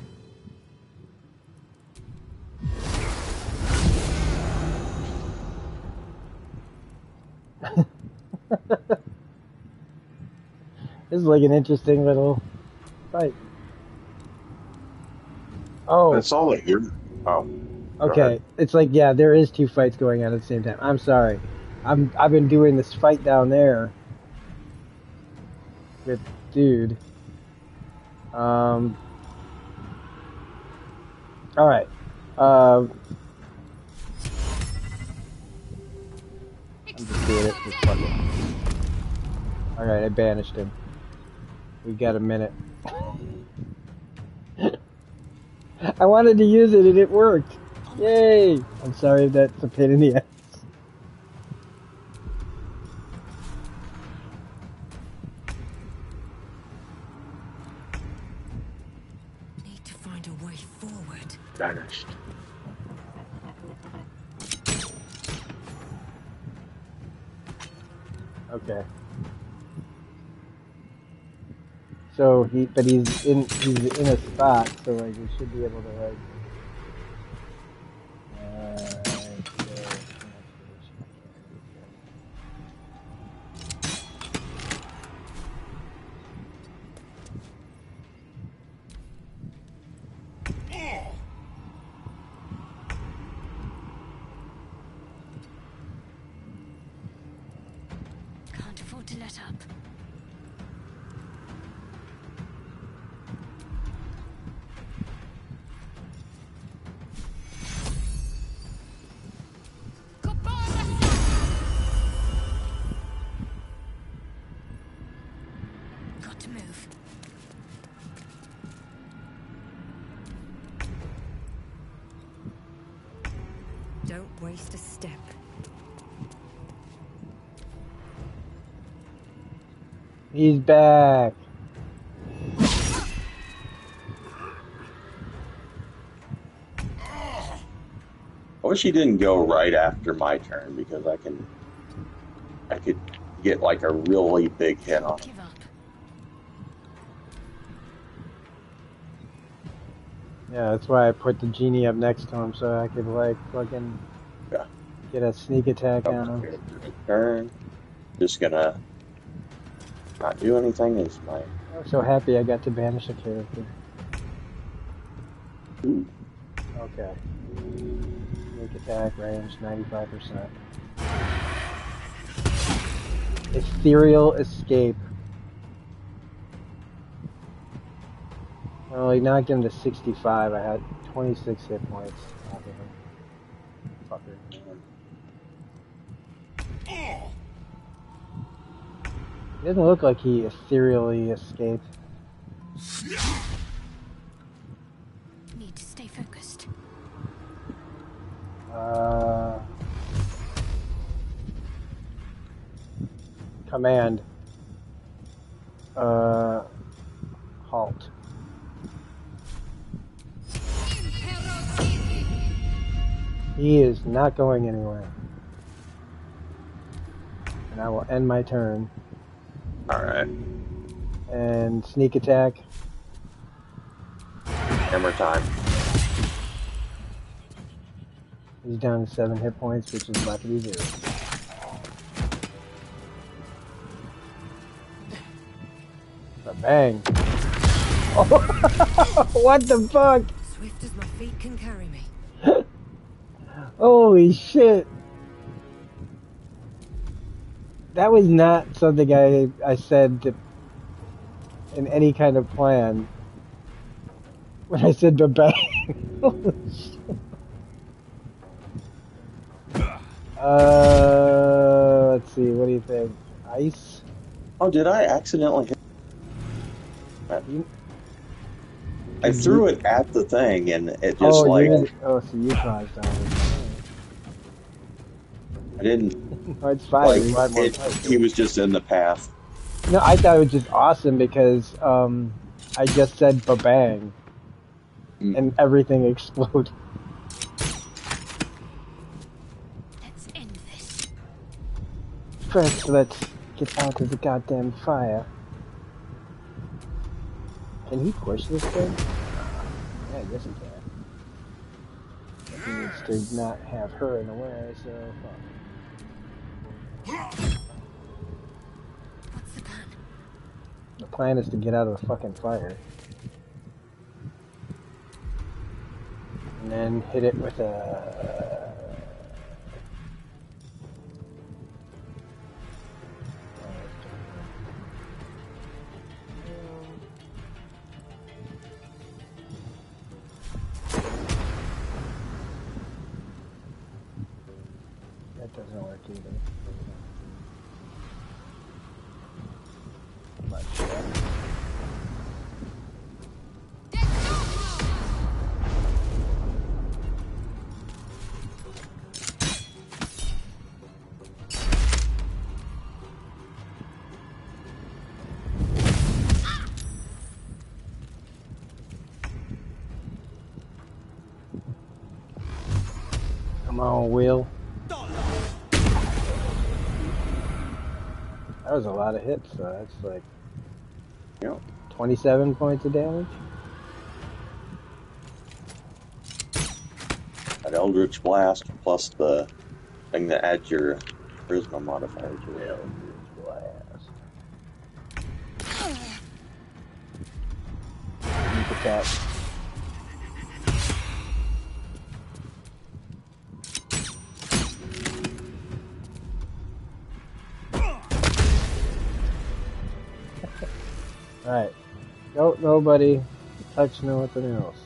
This is like an interesting little fight. Oh, That's all that you're. Oh. okay. It's like, yeah, there is two fights going on at the same time. I'm sorry. I've been doing this fight down there with dude. All right. I'm just doing it. Just fuck it. All right, I banished him. We got a minute. I wanted to use it and it worked. Yay! I'm sorry if that's a pain in the ass. Need to find a way forward. Vanished. Okay. So he's in a spot, so like we should be able to like. Can't afford to let up. Got to move. Don't waste a step. He's back. I wish he didn't go right after my turn because I could get like a really big hit on him. Give up. Yeah, that's why I put the genie up next to him so I could like fucking Yeah. Get a sneak attack on him. Turn. Just gonna not do anything. Is my I'm so happy I got to banish a character. ooh. Okay. Sneak attack range 95%. Ethereal escape. Well, he knocked him to 65. I had 26 hit points off of him. Fucker. It doesn't look like he ethereally escaped. Need to stay focused. Command. Halt. He is not going anywhere. And I will end my turn. Alright. And sneak attack. Hammer time. He's down to 7 hit points, which is about to be 0. Bang! Oh, what the fuck? Swift as my feet can carry me. Holy shit! That was not something I said to, in any kind of plan. When I said bang. Holy shit. Let's see. What do you think? Ice? Oh, did I accidentally hit? I threw it at the thing, and it just so like you caused all this. I didn't. No, it's fine. Like, We want more fights. he was just in the path. No, I thought it was just awesome because I just said ba-bang and everything exploded. Let's end this. First, let's get out of the goddamn fire. Can he push this thing? Yeah, I guess he can. He needs to not have her in the way, so fuck. What's the plan? The plan is to get out of the fucking fire. And then hit it with a... That doesn't work either. Much better. Come on, Will. That was a lot of hits, so that's like 27 points of damage. That Eldritch Blast plus the thing that adds your charisma modifier to it. Eldritch Blast. Sneak attack. Alright. Don't nobody touch nothing else.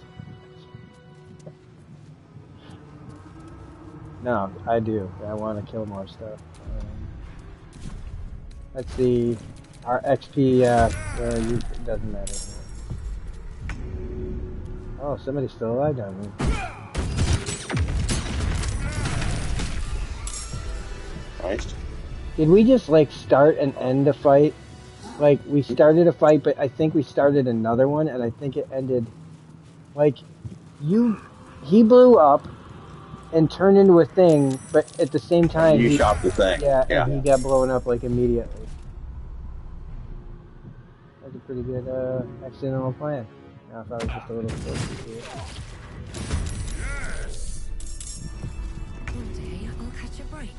No, I do. I want to kill more stuff. Let's see. Our XP, it doesn't matter. Oh, somebody's still alive down here. Nice. Did we just, like, start and end a fight? Like, we started a fight, but I think we started another one, and I think it ended... Like, he blew up and turned into a thing, but at the same time... You shot the thing. Yeah, and he got blown up, like, immediately. That was a pretty good, accidental plan. I thought it was just a little close to it. One day I'll catch a break.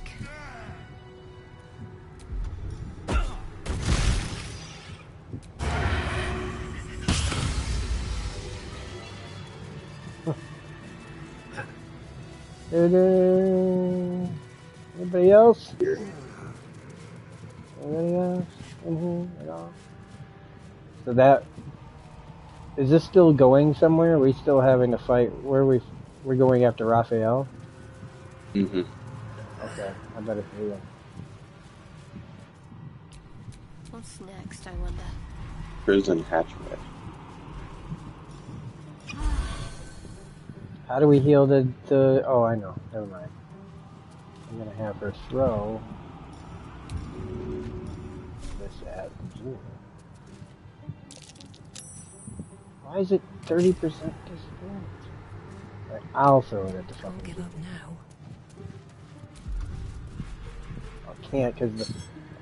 Anybody else? Anybody else in here at all? So that is this still going somewhere? Are we still having a fight? Where are we're going after Raphael? Mm-hmm. Okay, I better hurry up. What's next, I wonder? Prison hatchway. How do we heal the oh, I know. Never mind. I'm gonna have her throw this at Jewel. Why is it 30% disappearance? Right, I'll throw it at the Can't fucking give Jewel. up now. I can't because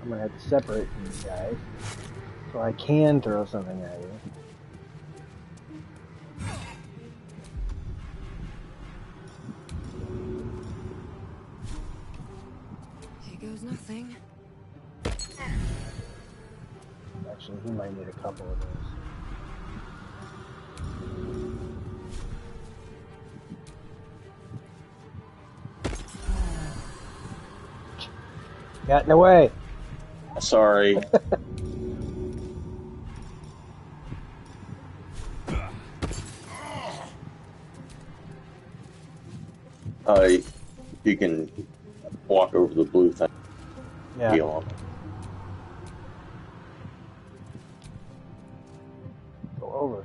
I'm gonna have to separate from you guys. So I can throw something at you. Here goes nothing. Actually, he might need a couple of those. Got in the way. Sorry. You can walk over the blue thing. Yeah. Heal him. Go over.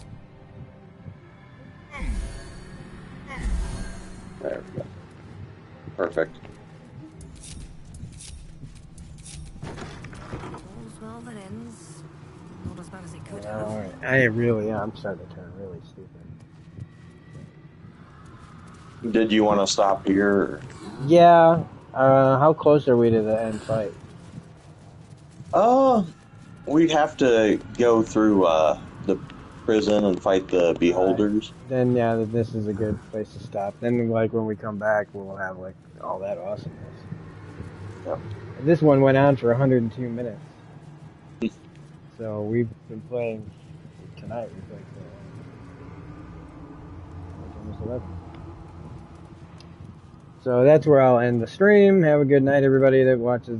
There we go. Perfect. All's well that ends. Not as bad as it could Yeah, have. all right. I really am. I'm starting to turn really stupid. Did you want to stop here? Or? Yeah. How close are we to the end fight? We'd have to go through the prison and fight the beholders. Then yeah, this is a good place to stop. Then like when we come back, we'll have like all that awesomeness. Yep. This one went on for 102 minutes. So we've been playing tonight. We played almost 11. So that's where I'll end the stream. Have a good night, everybody that watches